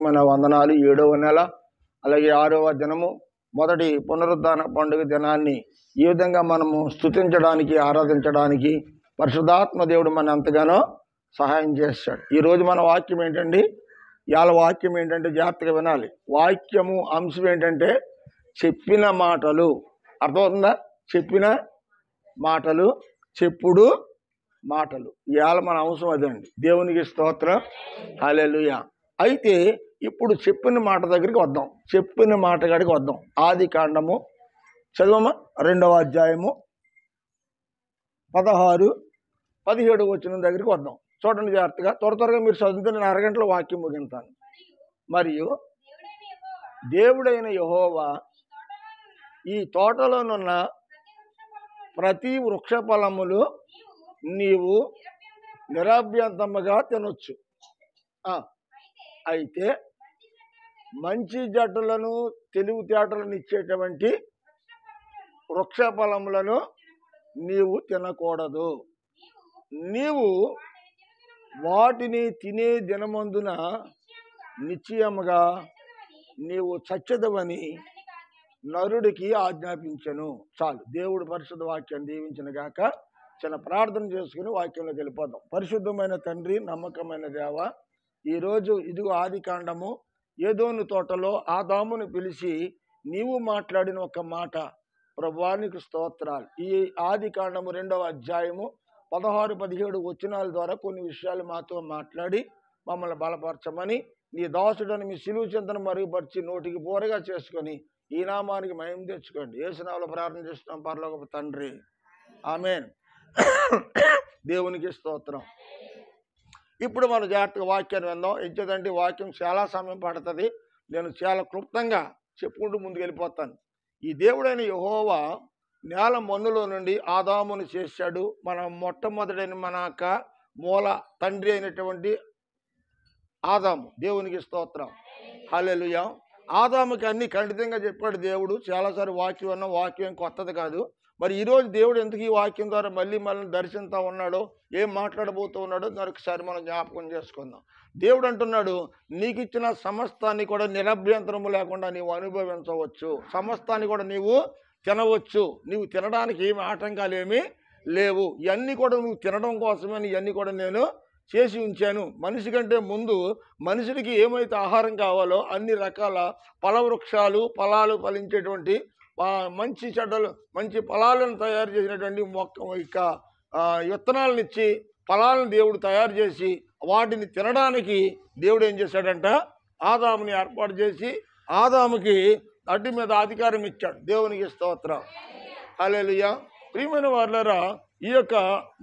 మన వందనాలు. 7వ నెల అలాగే 6వ దినము మొదటి పునరుద్ధాన పండుగ దినాన్ని ఈ విధంగా మనము స్తుతించడానికి, ఆరాధించడానికి పరిశుద్ధాత్మ దేవుడు మన ఎంతగానో సహాయం చేస్తాడు. ఈరోజు మన వాక్యం ఏంటండి? ఇవాళ వాక్యం ఏంటంటే జాగ్రత్తగా వినాలి. వాక్యము అంశం ఏంటంటే చెప్పిన మాటలు. అర్థమవుతుందా? చెప్పిన మాటలు, చెప్పుడు మాటలు. ఇవాళ మన అంశం అదండి. దేవునికి స్తోత్రం, హల్లెలూయా. అయితే ఇప్పుడు చెప్పిన మాట దగ్గరికి వద్దాం. చెప్పిన మాట కాడికి వద్దాం. ఆది కాండము చదవమా, 2వ అధ్యాయము 16, 17 వచనం దగ్గరికి వద్దాం. చూడండి జాగ్రత్తగా. త్వరగా మీరు చదివితే నేను అరగంటలో వాక్యం ముగింతాను. మరియు దేవుడైన యెహోవా ఈ తోటలోనున్న ప్రతి వృక్ష ఫలములు నీవు నిరభ్యంతముగా తినొచ్చు. అయితే మంచి జట్టులను, తెలివితేటలను ఇచ్చేటువంటి వృక్ష ఫలములను నీవు తినకూడదు. నీవు వాటిని తినే దినమందున నిశ్చయముగా నీవు చచ్చెదవని నరుడికి ఆజ్ఞాపించెను. చాలు. దేవుడు పరిశుద్ధ వాక్యాన్ని దీవించిన గాక. చిన్న ప్రార్థన చేసుకుని వాక్యంలోకి వెళ్ళిపోదాం. పరిశుద్ధమైన తండ్రి, నమ్మకమైన దేవ, ఈరోజు ఇదిగో ఆది కాండము ఏదోను తోటలో ఆదామును పిలిచి నీవు మాట్లాడిన ఒక మాట, ప్రభువానికి స్తోత్రాలు. ఈ ఆది కాండము 2వ అధ్యాయము 16, 17 వచనాల ద్వారా కొన్ని విషయాలు మాతో మాట్లాడి మమ్మల్ని బలపరచమని, నీ దాసుడని మీ సిలువ చింతను మరుగుపరిచి నోటికి బోరగా చేసుకొని ఈ నామానికి మహిమ తెచ్చుకోండి. యేసు నామములో ప్రార్థన చేస్తున్నాం పరలోకపు తండ్రి, ఆమేన్. దేవునికి స్తోత్రం. ఇప్పుడు మనం జాగ్రత్తగా వాక్యాన్ని విందాం. ఎంచేదంటే వాక్యం చాలా సమయం పడుతుంది. నేను చాలా క్లుప్తంగా చెప్పుకుంటూ ముందుకు వెళ్ళిపోతాను. ఈ దేవుడైన యెహోవా నేల మన్నులో నుండి ఆదామును చేశాడు. మన మొట్టమొదటైన మన యొక్క మూల తండ్రి అయినటువంటి ఆదాము. దేవునికి స్తోత్రం, హల్లెలూయా. ఆదాముకి అన్ని ఖండితంగా చెప్పాడు దేవుడు. చాలాసార్లు వాక్యం అన్న వాక్యం కొత్తది కాదు. మరి ఈరోజు దేవుడు ఎందుకు ఈ వాక్యం ద్వారా మళ్ళీ దర్శిస్తూ ఉన్నాడో, ఏం మాట్లాడబోతూ ఉన్నాడో మరొకసారి మనం జ్ఞాపకం చేసుకుందాం. దేవుడు అంటున్నాడు, నీకు ఇచ్చిన సమస్తాన్ని కూడా నిరభ్యంతరము లేకుండా నీవు అనుభవించవచ్చు. సమస్తాన్ని కూడా నీవు తినవచ్చు. నీవు తినడానికి ఏమి ఆటంకాలు ఏమీ లేవు. ఇవన్నీ కూడా నువ్వు తినడం కోసమే ఇవన్నీ కూడా నేను చేసి ఉంచాను. మనిషి కంటే ముందు మనుషుడికి ఏమైతే ఆహారం కావాలో అన్ని రకాల ఫలవృక్షాలు, ఫలాలు ఫలించేటువంటి మంచి చెడ్డలు, మంచి ఫలాలను తయారు చేసినటువంటి విత్తనాలను ఇచ్చి ఫలాలను దేవుడు తయారు చేసి వాటిని తినడానికి దేవుడు ఏం చేశాడంట, ఆదాముని ఏర్పాటు చేసి ఆదాముకి అడ్డి మీద అధికారం ఇచ్చాడు. దేవునికి స్తోత్రం, హల్లెలూయా. ప్రియమైన వారులారా, ఈ యొక్క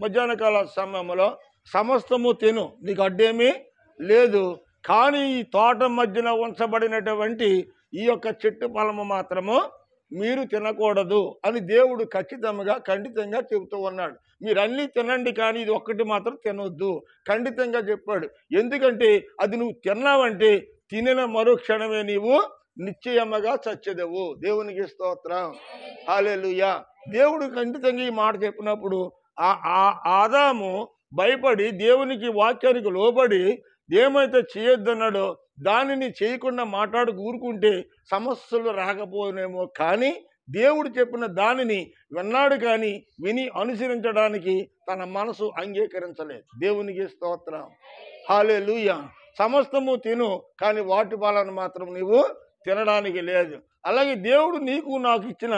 మధ్యాహ్న కాల సమయంలో సమస్తము తిను, నీకు అడ్డేమీ లేదు. కానీ ఈ తోట మధ్యన ఉంచబడినటువంటి ఈ యొక్క చెట్టు ఫలము మాత్రము మీరు తినకూడదు అని దేవుడు ఖండితంగా చెబుతూ ఉన్నాడు. మీరు అన్నీ తినండి, కానీ ఇది ఒక్కటి మాత్రం తినొద్దు ఖండితంగా చెప్పాడు. ఎందుకంటే అది నువ్వు తిన్నావంటే తినిన మరో క్షణమే నీవు నిశ్చయముగా చచ్చెదవు. దేవునికి స్తోత్రం, హల్లెలూయా. దేవుడు ఖండితంగా ఈ మాట చెప్పినప్పుడు ఆదాము భయపడి దేవునికి వాక్యానికి లోబడి ఏమైతే చేయొద్దన్నాడో దానిని చేయకుండా ఊరుకుంటే సమస్యలు రాకపోనేమో. కానీ దేవుడు చెప్పిన దానిని విన్నాడు, కానీ విని అనుసరించడానికి తన మనసు అంగీకరించలేదు. దేవునికి స్తోత్రం, హల్లెలూయా. సమస్తము తిను, కానీ వాటి ఫలాన్ని మాత్రం నీవు తినడానికి లేదు. అలాగే దేవుడు నీకు నాకు ఇచ్చిన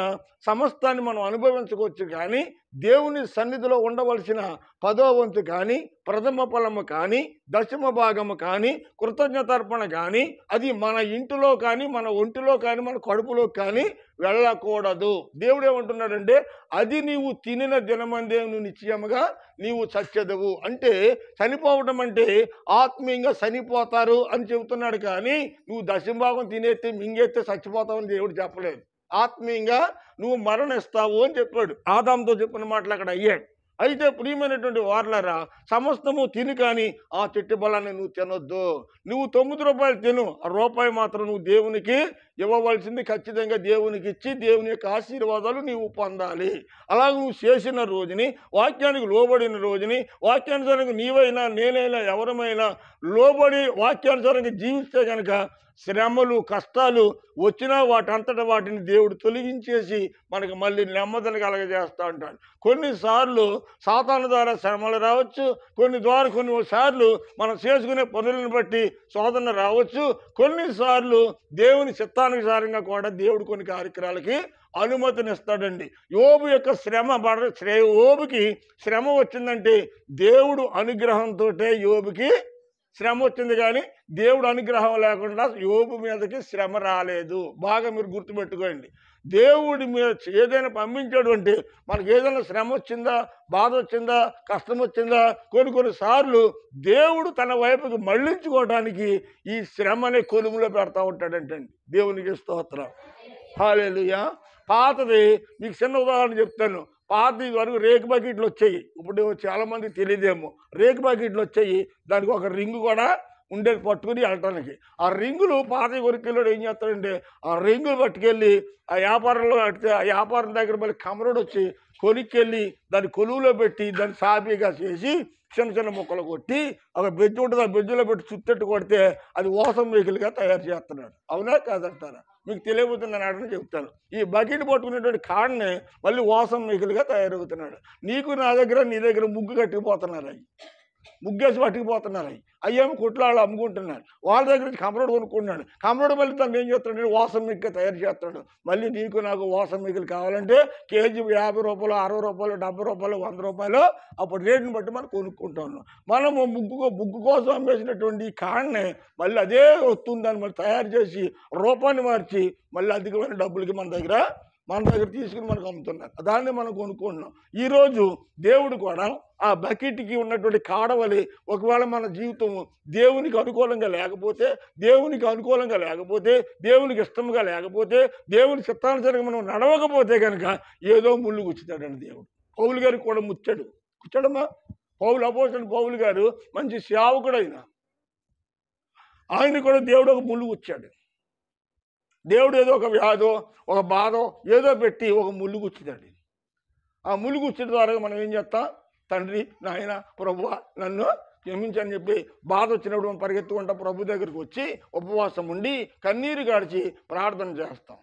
సమస్తాన్ని మనం అనుభవించుకోవచ్చు, కానీ దేవుని సన్నిధిలో ఉండవలసిన 10వ వంతు కానీ, ప్రథమ ఫలము కానీ, దశమ భాగము కానీ, కృతజ్ఞతార్పణ కానీ అది మన ఇంటిలో కానీ, మన ఒంటిలో కానీ, మన కడుపులో కానీ వెళ్ళకూడదు. దేవుడు ఏమంటున్నాడంటే, అది నీవు తినిన దినమందే నువ్వు నిశ్చయముగా నీవు చచ్చెదవు. అంటే చనిపోవడం అంటే ఆత్మీయంగా చనిపోతారు అని చెబుతున్నాడు, కానీ నువ్వు దశమ భాగం తినేస్తే మింగేస్తే చచ్చిపోతావని దేవుడు చెప్పలేదు. ఆత్మీయంగా నువ్వు మరణిస్తావు అని చెప్పాడు. ఆదాముతో చెప్పిన మాటలు అక్కడ అయ్యాడు. అయితే ప్రియమైనటువంటి వారలారా, సమస్తము తిని కానీ ఆ చెట్టు బలాన్ని నువ్వు తినొద్దు. నువ్వు 9 రూపాయలు తిను, ఆ రూపాయి మాత్రం నువ్వు దేవునికి ఇవ్వవలసింది ఖచ్చితంగా దేవునికి ఇచ్చి దేవుని యొక్క ఆశీర్వాదాలు నీవు పొందాలి. అలాగ నువ్వు చేసిన రోజుని, వాక్యానికి లోబడిన రోజుని, వాక్యానుసారంగా నీవైనా నేనైనా ఎవరమైనా లోబడి వాక్యానుసారంగా జీవిస్తే కనుక శ్రమలు కష్టాలు వచ్చినా వాటంతటా వాటిని దేవుడు తొలగించేసి మనకు మళ్ళీ నెమ్మదిని కలగజేస్తూ ఉంటాడు. కొన్నిసార్లు సాతాను ద్వారా శ్రమలు రావచ్చు, కొన్నిసార్లు మనం చేసుకునే పనులను బట్టి శోధన రావచ్చు, కొన్నిసార్లు దేవుని చిత్తానుసారంగా కూడా దేవుడు కొన్ని కార్యక్రమాలకి అనుమతినిస్తాడండి. యోబు యొక్క యోబుకి శ్రమ వచ్చిందంటే దేవుడు అనుగ్రహంతో యోబుకి శ్రమ వచ్చింది, కానీ దేవుడు అనుగ్రహం లేకుండా యోబు మీదకి శ్రమ రాలేదు. బాగా మీరు గుర్తుపెట్టుకోండి. దేవుడి మీద ఏదైనా పంపించాడు అంటే మనకి ఏదైనా శ్రమ వచ్చిందా, బాధ వచ్చిందా, కష్టం వచ్చిందా, కొన్నిసార్లు దేవుడు తన వైపుకి మళ్ళించుకోవడానికి ఈ శ్రమ అనే కొలుములో పెడతా ఉంటాడంటండి. దేవునికి స్తోత్రం. హల్లెలూయా. పాతది మీకు చిన్న ఉదాహరణ చెప్తాను. పాత వరకు రేకు బకెట్లు వచ్చాయి. ఇప్పుడు చాలామంది తెలియదేమో, రేకు బకెట్లు వచ్చాయి, దానికి ఒక రింగు కూడా ఉండేది పట్టుకుని వెళ్ళటానికి. ఆ రింగులు పాత కొరికెళ్ళాడు ఏం చేస్తాడంటే ఆ రింగులు పట్టుకెళ్ళి ఆ వ్యాపారంలో కడితే ఆ వ్యాపారం దగ్గర మళ్ళీ కమరుడు వచ్చి కొనుక్కెళ్ళి దాన్ని కొలువులో పెట్టి దాన్ని సాపీగా చేసి చిన్న చిన్న ముక్కలు కొట్టి ఒక బెజ్జు ఉంటుంది, ఆ బెజ్జులో పెట్టి చుట్టెట్టు కొడితే అది ఓసం వెహికల్గా తయారు చేస్తున్నాడు. అవునా కాదంటారా? మీకు తెలియబోతుంది నేను చెప్తాను. ఈ బకెట్ పట్టుకునేటువంటి కాడని మళ్ళీ ఓసం వెహికల్గా తయారవుతున్నాడు. నీకు నా దగ్గర నీ దగ్గర ముగ్గు కట్టుకుపోతున్నారు, అవి ముగ్గేసి పట్టుకుపోతున్నారు, అయ్యేమో కొట్లాళ్ళు అమ్ముకుంటున్నాడు. వాళ్ళ దగ్గర నుంచి కమరోడు కొనుక్కుంటున్నాడు. కమరోడు మళ్ళీ తను ఏం చేస్తాడు, వాసం మిగ్గా తయారు చేస్తాడు. మళ్ళీ నీకు నాకు వాసం మిగులు కావాలంటే కేజీ 50 రూపాయలు, 60 రూపాయలు, 70 రూపాయలు, 100 రూపాయలు అప్పుడు రేటుని బట్టి మనం కొనుక్కుంటా ఉన్నాం. మనము ముగ్గు కోసం అమ్మేసినటువంటి కాడని మళ్ళీ అదే వస్తుందని మళ్ళీ తయారు చేసి రూపాన్ని మార్చి మళ్ళీ అధికమైన డబ్బులకి మన దగ్గర తీసుకుని మనకు అమ్ముతున్నారు. దాన్ని మనం కొనుక్కుంటున్నాం. ఈరోజు దేవుడు కూడా ఆ బకెట్కి ఉన్నటువంటి కాడవలి ఒకవేళ మన జీవితం దేవునికి అనుకూలంగా లేకపోతే, దేవునికి ఇష్టంగా లేకపోతే, దేవుని చిత్తానుసారంగా మనం నడవకపోతే కనుక ఏదో ముళ్ళు గుచ్చుతాడండి దేవుడు. పౌలు గారికి కూడా కూర్చాడమ్మా. అపోస్తలుడైన పౌలు గారు మంచి సేవకుడు, ఆయన కూడా దేవుడు ఒక ముళ్ళు గుచ్చాడు. దేవుడు ఏదో ఒక వ్యాధో ఒక బాధో ఏదో పెట్టి ఒక ముళ్ళు గుచ్చుతాడు. ఆ ముళ్ళు గుచ్చడం ద్వారా మనం ఏం చేస్తాం, తండ్రి నాయన ప్రభువా నన్ను క్షమించని చెప్పి బాధ వచ్చినప్పుడు మనం పరిగెత్తుకుంటా ప్రభు దగ్గరికి వచ్చి ఉపవాసం ఉండి కన్నీరు గాడిచి ప్రార్థన చేస్తాం.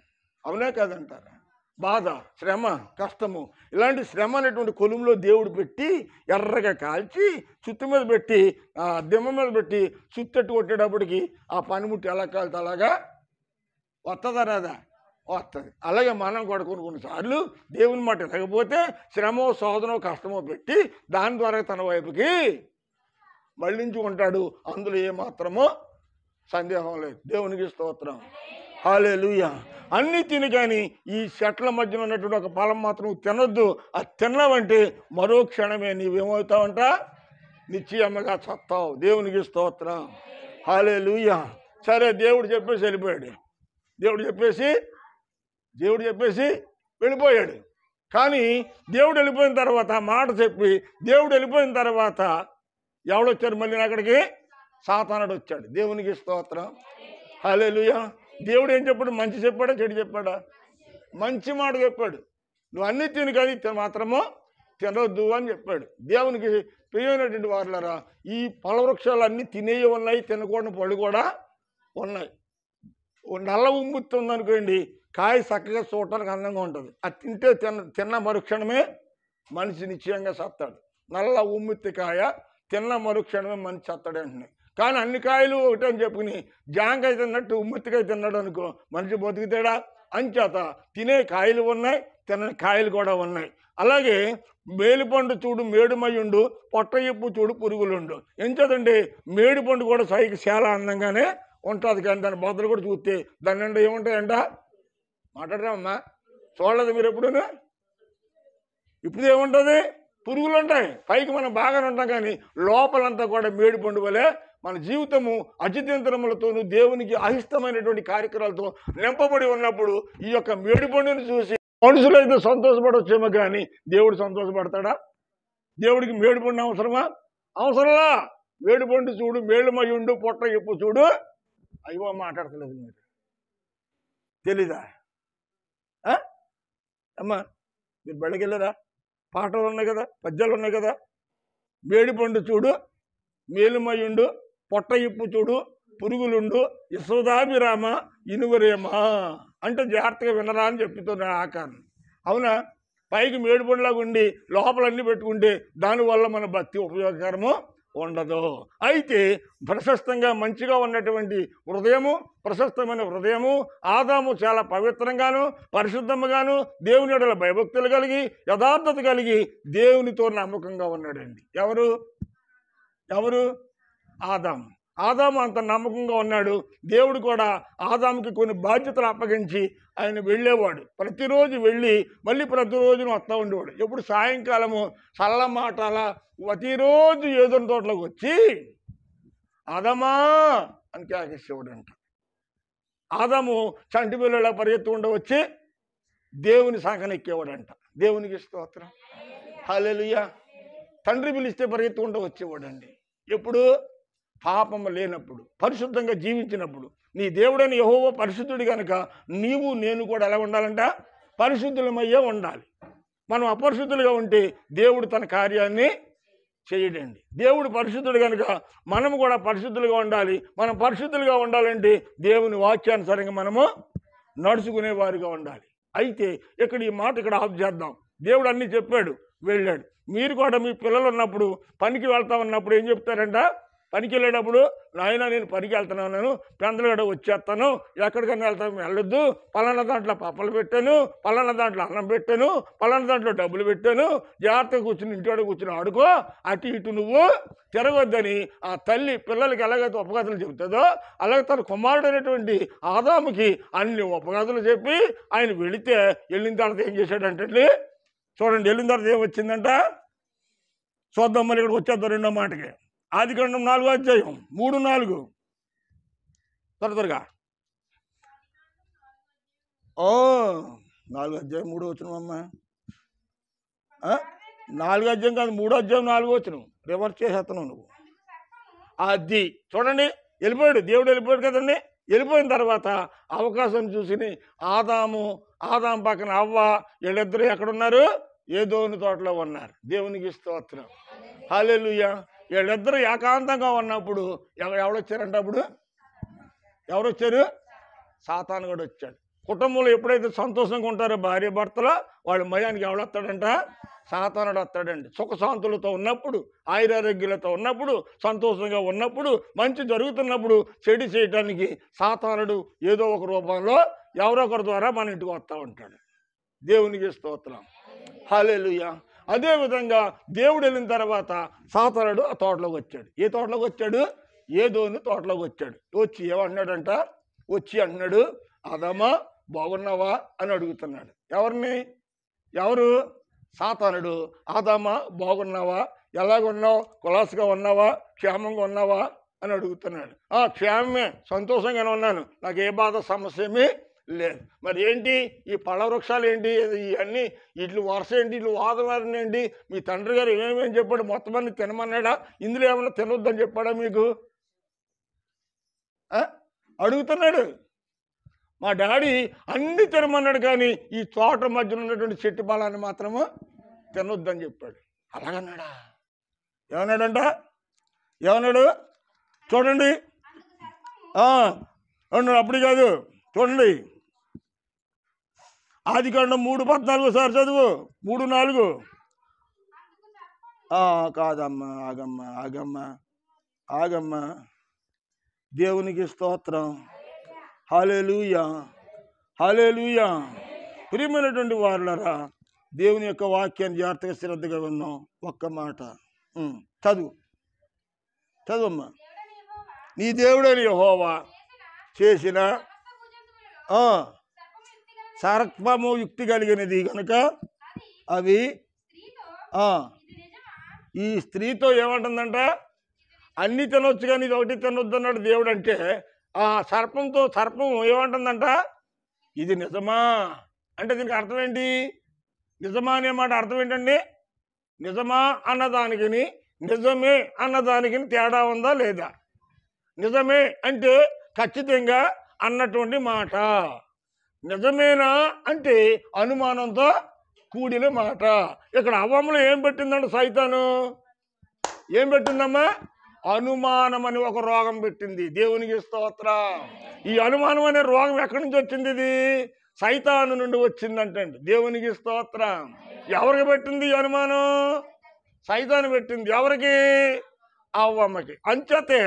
అవునా కాదంటారా? బాధ, శ్రమ, కష్టము, ఇలాంటి శ్రమ అనేటువంటి కొలుములో దేవుడు పెట్టి ఎర్రగా కాల్చి చుట్టు మీద పెట్టి దిమ్మ మీద పెట్టి చుట్టెట్టు కొట్టేటప్పటికి ఆ పనిముట్టి ఎలా కాలితే అలాగా వస్తుందా రాదా? వస్తుంది. అలాగే మనం కూడా కొన్నిసార్లు దేవుని మాట లేకపోతే శ్రమో శోధనో కష్టమో పెట్టి దాని ద్వారా తన వైపుకి మళ్ళించుకుంటాడు. అందులో ఏమాత్రమో సందేహం లేదు. దేవునికి స్తోత్రం. హల్లెలూయా. అన్నీ తిని కానీ ఈ చెట్ల మధ్యన ఉన్నటువంటి ఒక ఫలం మాత్రం తినొద్దు. అది తిన్నావంటే మరో క్షణమే నీవేమవుతావంట, నిశ్చయముగా చస్తావు. దేవునికి స్తోత్రం. హల్లెలూయా. సరే, దేవుడు చెప్పేసి వెళ్ళిపోయాడు. దేవుడు చెప్పేసి వెళ్ళిపోయాడు. కానీ దేవుడు వెళ్ళిపోయిన తర్వాత మాట చెప్పి దేవుడు వెళ్ళిపోయిన తర్వాత ఎవడొచ్చారు మళ్ళీ అక్కడికి? సాతానుడు వచ్చాడు. దేవునికి స్తోత్రం. హల్లెలూయా. దేవుడు ఏం చెప్పాడు? మంచి చెప్పాడా చెడు చెప్పాడా? మంచి మాట చెప్పాడు. నువ్వు అన్నీ తిని కానీ మాత్రమో తినొద్దు అని చెప్పాడు. దేవునికి ప్రియమైనటువంటి వారులారా, ఈ ఫలవృక్షాలు అన్నీ తినేవి ఉన్నాయి, తినకూడని పళ్ళు కూడా ఉన్నాయి. నల్ల ఉమ్ముత్తి ఉందనుకోండి, కాయ చక్కగా చూడటానికి అందంగా ఉంటుంది. అది తింటే తిన్న మరుక్షణమే మనిషి నిశ్చయంగా సత్తాడు. నల్ల ఉమ్ముత్తి కాయ తిన్న మరుక్షణమే మనిషి సత్తాడంటున్నాయి. కానీ అన్ని కాయలు ఒకటే అని చెప్పుకుని జాంకాయ తిన్నట్టు ఉమ్ముత్తికాయ తిన్నాడు అనుకో, మనిషి బతుకుతాడా? అంచేత తినే కాయలు ఉన్నాయి, తినని కాయలు కూడా ఉన్నాయి. అలాగే మేలుపండు చూడు మేడుమయ్యుండు, పొట్ట ఎప్పు చూడు పురుగులుండు. ఎంచేతండి మేడిపండు కూడా సైకి చాలా అందంగానే ఉంటుంది, కానీ దాని బొద్దలు కూడా చూస్తే దాని నిండా ఏముంటాయంట? మాట్లాడదామమ్మా, చూడలేదు మీరు ఎప్పుడూనా? ఇప్పుడు ఏముంటుంది? పురుగులు ఉంటాయి. పైకి మనం బాగానే ఉంటాం, కానీ లోపలంతా కూడా మేడిపండు వలె మన జీవితము అజితంత్రములతోనూ దేవునికి అయిష్టమైనటువంటి కార్యక్రమాలతో నింపబడి ఉన్నప్పుడు ఈ యొక్క మేడిపండుని చూసి మనుషులైతే సంతోషపడవచ్చేమో, కానీ దేవుడు సంతోషపడతాడా? దేవుడికి మేడిపండు అవసరమా? అవసరంలా. మేడిపండు చూడు, మేలుమయుండు, పొట్ట ఎప్పు చూడు. అయ్యో మాట్లాడతలేదు మీరు, తెలీదా? అమ్మా మీరు బయటకు వెళ్ళారా? పాటలు ఉన్నాయి కదా, పద్యాలు ఉన్నాయి కదా. మేడిపండు చూడు, మేలుమయుండు, పొట్ట ఇప్పు చూడు, పురుగులుండు, యశోదాభిరామ ఇనువరేమా అంటే జాగ్రత్తగా వినరా అని చెప్తున్నాడు ఆకారం. అవునా? పైకి మేడిపండులాగా ఉండి లోపలన్నీ పెట్టుకుంటే దానివల్ల మన భక్తి ఉపయోగకరము ఉండదు. అయితే ప్రశస్తంగా మంచిగా ఉన్నటువంటి హృదయము, ప్రశస్తమైన హృదయము, ఆదాము చాలా పవిత్రంగాను పరిశుద్ధముగాను దేవుని యెడల భయభక్తులు కలిగి యథార్థత కలిగి దేవునితో నమ్మకంగా ఉన్నాడండి. ఎవరు? ఆదాము. ఆదాము అంత నమ్మకంగా ఉన్నాడు. దేవుడు కూడా ఆదాముకి కొన్ని బాధ్యతలు అప్పగించి ఆయన వెళ్ళేవాడు. ప్రతిరోజు వెళ్ళి మళ్ళీ ప్రతిరోజున వస్తూ ఉండేవాడు. ఎప్పుడు సాయంకాలము చల్ల మాటాల ప్రతిరోజు ఏదోని తోటలోకి వచ్చి ఆదామా అని కేకేసేవాడు అంట. ఆదాము చంటి పిల్లల పరిగెత్తు ఉండవచ్చి దేవుని సాగనెక్కేవాడంట. దేవునికి స్తోత్రం, హల్లెలూయా. తండ్రి పిలిస్తే పరిగెత్తు ఉండ వచ్చేవాడండి. ఎప్పుడు? పాపము లేనప్పుడు, పరిశుద్ధంగా జీవించినప్పుడు. నీ దేవుడని యెహోవా పరిశుద్ధుడు కనుక నీవు నేను కూడా ఎలా ఉండాలంట? పరిశుద్ధులమయ్యే ఉండాలి. మనం అపరిశుద్ధులుగా ఉంటే దేవుడు తన కార్యాన్ని చేయడండి. దేవుడు పరిశుద్ధుడు కనుక మనము కూడా పరిశుద్ధులుగా ఉండాలి. మనం పరిశుద్ధులుగా ఉండాలంటే దేవుని వాక్యానుసారంగా మనము నడుచుకునే వారిగా ఉండాలి. అయితే ఇక్కడ ఈ మాట ఇక్కడ ఆఫ్ చేద్దాం. దేవుడు అన్నీ చెప్పాడు, వెళ్ళాడు. మీరు కూడా మీ పిల్లలు ఉన్నప్పుడు పనికి వెళ్తా ఉన్నప్పుడు ఏం చెప్తారంట? పనికి వెళ్ళేటప్పుడు, నాయన నేను పనికి వెళ్తున్నాను, పెందలగడ వచ్చేస్తాను, ఎక్కడికైనా వెళ్తాను, వెళ్ళొద్దు, పలానా దాంట్లో పప్పలు పెట్టాను, పలానా దాంట్లో అన్నం పెట్టాను, పలానా దాంట్లో డబ్బులు పెట్టాను, జాగ్రత్తగా కూర్చుని ఇంటికాడ కూర్చుని ఆడుకో, అటు ఇటు నువ్వు తిరగొద్దని ఆ తల్లి పిల్లలకి ఎలాగైతే ఉపగాథలు చెబుతుందో అలాగే తన కుమారుడైనటువంటి ఆదాముకి అన్ని ఉపగాథలు చెప్పి ఆయన వెళితే వెళ్ళిన తర్వాత ఏం చేశాడంటే చూడండి, వెళ్ళిన తర్వాత ఏం వచ్చిందంట చూద్దాం. మళ్ళీ ఇక్కడికి వచ్చేద్దాం రెండో మాటకి. ఆదికాండం 4వ అధ్యాయం 3-4 త్వరగా 4వ అధ్యాయం 3వ వచనం అమ్మా. 4వ అధ్యాయం కాదు, 3వ అధ్యాయం 4వ వచనం. రివర్స్ చేసేస్తున్నావు నువ్వు. అది చూడండి, వెళ్ళిపోయాడు దేవుడు, వెళ్ళిపోయాడు కదండి. వెళ్ళిపోయిన తర్వాత అవకాశం చూసి ఆదాము పక్కన అవ్వ వీళ్ళిద్దరూ ఎక్కడున్నారు? ఏదోని తోటలో ఉన్నారు. దేవునికి స్తోత్రం, హల్లెలూయా. వీళ్ళిద్దరూ ఏకాంతంగా ఉన్నప్పుడు ఎవడొచ్చారంట? అప్పుడు ఎవరొచ్చారు? సాతాను కూడా వచ్చాడు. కుటుంబంలో ఎప్పుడైతే సంతోషంగా ఉంటారో భార్య భర్తలో, వాళ్ళ మయానికి ఎవడొస్తాడంట? సాతానుడు వస్తాడండి. సుఖశాంతులతో ఉన్నప్పుడు, ఆయురారోగ్యాలతో ఉన్నప్పుడు, సంతోషంగా ఉన్నప్పుడు, మంచి జరుగుతున్నప్పుడు చెడు చేయటానికి సాతానుడు ఏదో ఒక రూపంలో ఎవరో ఒకరి ద్వారా మన ఇంటికి వస్తూ ఉంటాడు. దేవునికి స్తోత్రం, హల్లెలూయా. అదేవిధంగా దేవుడు వెళ్ళిన తర్వాత సాతానుడు ఆ తోటలోకి వచ్చాడు. ఏ తోటలోకి వచ్చాడు? ఏదోని తోటలోకి వచ్చాడు. వచ్చి ఏమన్నాడంట? వచ్చి అన్నాడు, ఆదామా బాగున్నావా అని అడుగుతున్నాడు. ఎవరు? సాతానుడు. ఆదామా బాగున్నావా, ఎలాగున్నావు, కులాసగా ఉన్నావా, క్షేమంగా ఉన్నావా అని అడుగుతున్నాడు. క్షేమమే, సంతోషంగానే ఉన్నాను, నాకు ఏ బాధ సమస్య ఏమీ లేదు. మరి ఏంటి ఈ పళ్ళ వృక్షాలు ఏంటి, ఇవన్నీ ఇట్లు వరుస ఏంటి, ఇట్లు వాదవారిని ఏంటి, మీ తండ్రి గారు ఏమేమి చెప్పాడు, మొత్తం అన్ని తినమన్నాడా, ఇందులో ఏమన్నా తినొద్దని చెప్పాడా మీకు? అడుగుతున్నాడు. మా డాడీ అన్ని తినమన్నాడు, కానీ ఈ తోట మధ్యన ఉన్నటువంటి చెట్టు ఫలాన్ని మాత్రము తినొద్దని చెప్పాడు. అలాగన్నాడా? ఏమన్నాడు చూడండి. అప్పుడు కాదు, చూడండి, ఆదికాండం 3:14 సార్ చదువు. 3:4 కాదమ్మా, ఆగమ్మా. దేవునికి స్తోత్రం, హల్లెలూయా. ప్రియమైనటువంటి వారులారా, దేవుని యొక్క వాక్యాన్ని జాగ్రత్తగా శ్రద్ధగా విన్నాం. ఒక్క మాట చదువమ్మా. నీ దేవుడైన యెహోవా చేసిన సర్పము యుక్తి కలిగినది కనుక అవి ఈ స్త్రీతో ఏమంటుందంట? అన్నీ తినొచ్చు కానీ ఇది ఒకటి తినొద్దు అన్నాడు దేవుడు. అంటే ఆ సర్పం ఏమంటుందంట? ఇది నిజమా అంటే దీనికి అర్థం ఏంటి? నిజమా అనే మాట అర్థం ఏంటండి? నిజమా అన్నదానికి నిజమే అన్నదానికి తేడా ఉందా లేదా? నిజమే అంటే ఖచ్చితంగా అన్నటువంటి మాట, నిజమేనా అంటే అనుమానంతో కూడిన మాట. ఇక్కడ అవ్వములో ఏం పెట్టిందంటే సైతాను ఏం పెట్టిందమ్మా? అనుమానం అని ఒక రోగం పెట్టింది. దేవునికి స్తోత్రం. ఈ అనుమానం అనే రోగం ఎక్కడి నుంచి వచ్చింది? ఇది సైతాను నుండి వచ్చిందంటండి. దేవునికి స్తోత్రం. ఎవరికి పెట్టింది ఈ అనుమానం? సైతాను పెట్టింది. ఎవరికి? అవ్వమ్మకి. అంచేతే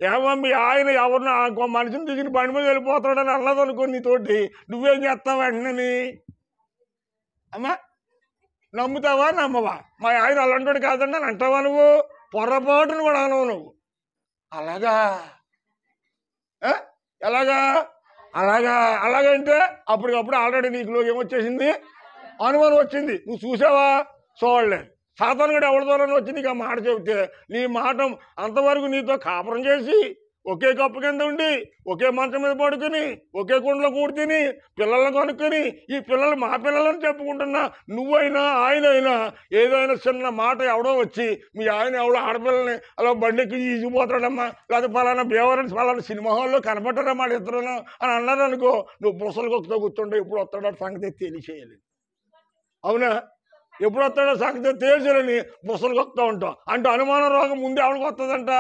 ఏమమ్మి ఆయన ఎవరిని ఇంకో మనిషిని దిగిన బండి మీద వెళ్ళిపోతాడని అన్నదనుకో నీతోటి, నువ్వేం చేస్తావు వెంటనే? అమ్మా నమ్ముతావా నమ్మవా? మా ఆయన అలాంటి కాదండి అని అంటావా నువ్వు? పొరపాటును కూడా అనవు నువ్వు. అలాగా ఎలాగా? అలాగంటే అప్పటికప్పుడు ఆల్రెడీ నీకులో ఏమొచ్చేసింది? అనుమానం వచ్చింది. నువ్వు చూసావా? చూడలేదు. సాతాను కూడా ఎవరి ద్వారా వచ్చి నీకు ఆ మాట చెబితే నీ మాట అంతవరకు నీతో కాపురం చేసి ఒకే కప్పు కింద ఉండి ఒకే మంచం మీద పడుకుని ఒకే కుండలో కూడి తిని పిల్లలను కొనుక్కొని ఈ పిల్లలు మా పిల్లలని చెప్పుకుంటున్నా నువ్వైనా ఆయనైనా ఏదైనా చిన్న మాట ఎవడో వచ్చి మీ ఆయన ఎవడో ఆడపిల్లని అలా బండికి ఈసిపోతాడమ్మా, లేకపోతే ఫలానా బేవరెన్స్ ఫలానా సినిమా హాల్లో కనపడ్డారమ్మా ఇద్దరును అని అన్నారు అనుకో, నువ్వు బుసలుకొక్కుతో కూర్చుంటే ఎప్పుడు వస్తాడో సంగతి తెలియచేయాలి. అవునా? ఎప్పుడు వస్తాడో సంగతి తేల్చాలని బుసలుకొక్కుతూ ఉంటాం. అంటే అనుమాన రోగం ముందే ఎవరికి వస్తుందంట?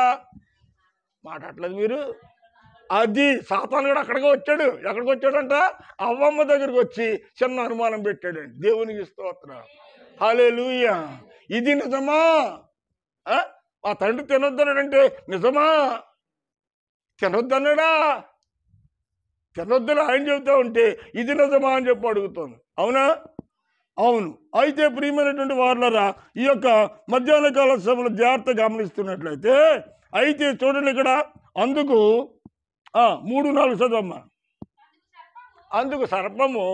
మాట్లాడలేదు మీరు. అది సాతాను కూడా అక్కడికి వచ్చాడు. ఎక్కడికి వచ్చాడంట? అవ్వమ్మ దగ్గరికి వచ్చి చిన్న అనుమానం పెట్టాడండి. దేవునికి స్తోత్రం. హల్లెలూయా. ఇది నిజమా? ఆ తండ్రి తినొద్దన్నాడంటే నిజమా? తినొద్దన్నాడా? తినొద్దని ఆయన చెబుతా ఉంటే ఇది నిజమా అని చెప్పి అడుగుతుంది. అవునా? అవును. అయితే ప్రియమైనటువంటి వారులారా, ఈ యొక్క మధ్యాహ్న కాల సమయంలో జాగ్రత్త గమనిస్తున్నట్లయితే అయితే చూడండి ఇక్కడ అందుకు 3-4 చదవమ్మా. అందుకు సర్పము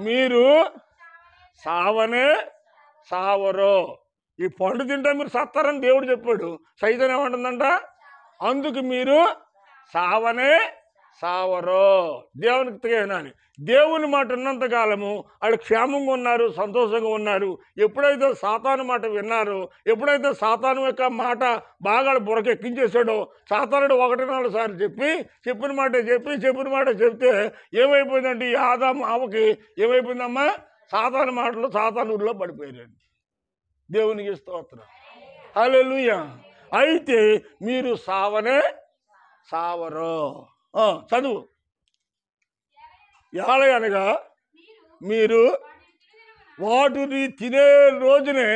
మీరు సావనే సావరో, ఈ పండు తింటే మీరు సత్తారని దేవుడు చెప్పాడు. సైతం ఏమంటుందంట? అందుకు మీరు సావనే సావరో. దేవునికి వినాలి. దేవుని మాట విన్నంత కాలము వాళ్ళు క్షేమంగా ఉన్నారు, సంతోషంగా ఉన్నారు. ఎప్పుడైతే సాతాను మాట విన్నారో, ఎప్పుడైతే సాతాను యొక్క మాట బాగా బురకెక్కించేసాడో, సాతానుడు 1-4 సార్లు చెప్పిన మాట చెప్తే ఏమైపోయిందంటే ఈ ఆదాము ఆమెకి ఏమైపోయిందమ్మా? సాతాను మాటలు సాతానూరులో పడిపోయారండి. దేవునికి స్తోత్రం. హల్లెలూయా. అయితే మీరు సావనే సావరో. చదువు. ఎలాగనగా మీరు వాటిని తినే రోజునే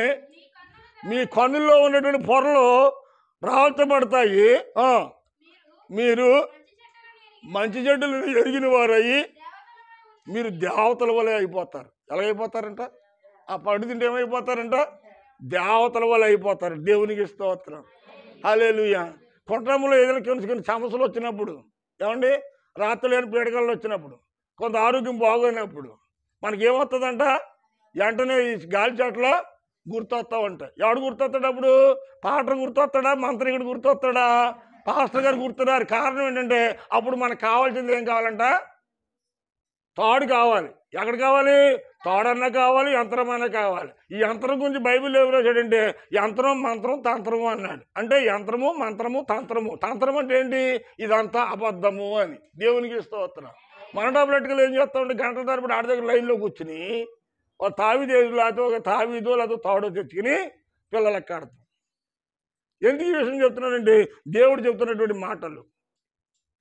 మీ కన్నుల్లో ఉన్నటువంటి పొరలు రాల్చబడతాయి. మీరు మంచి చెడ్డలు ఎరిగిన వారయ్యి మీరు దేవతల వలె అయిపోతారు. ఎలాగైపోతారంట? ఆ పండు తింటే ఏమైపోతారంట? దేవతల వలె అయిపోతారు. దేవునికి స్తోత్రం. హల్లెలూయా. కుటుంబంలో ఏదైనా కొన్ని సమస్యలు వచ్చినప్పుడు, ఏమండి, రాత్రి లేని పీడకలు వచ్చినప్పుడు, కొంత ఆరోగ్యం బాగోయినప్పుడు మనకేమవుతుందంట? వెంటనే ఈ గాలి చెట్లో గుర్తొస్తూ ఉంటాయి. ఎవడు గుర్తొస్తాడు అప్పుడు? పాటర్ గుర్తొస్తాడా? మంత్రికుడు గుర్తొస్తాడా? పాస్టర్ గారు గుర్తున్నారు. కారణం ఏంటంటే అప్పుడు మనకు కావాల్సింది ఏం కావాలంట? తాడు కావాలి. ఎక్కడ కావాలి? తాడన్నా కావాలి, యంత్రమైనా కావాలి. ఈ యంత్రం గురించి బైబిల్ ఏం రాశాడంటే యంత్రం, మంత్రం, తంత్రము అన్నాడు. అంటే యంత్రము, మంత్రము, తంత్రము. తంత్రం అంటే ఏంటి? ఇదంతా అబద్ధము అని. దేవునికి స్తోత్రం. మన టాబ్లెట్గా ఏం చేస్తామంటే గంటల తరబడి ఆడ దగ్గర లైన్లో కూర్చుని ఒక తావిదేదు లేకపోతే ఒక తావిదో లేకపోతే తాడో తెచ్చుకుని పిల్లలకు కడతాం. ఎందుకు ఈ విషయం చెప్తున్నానంటే దేవుడు చెప్తున్నటువంటి మాటలు.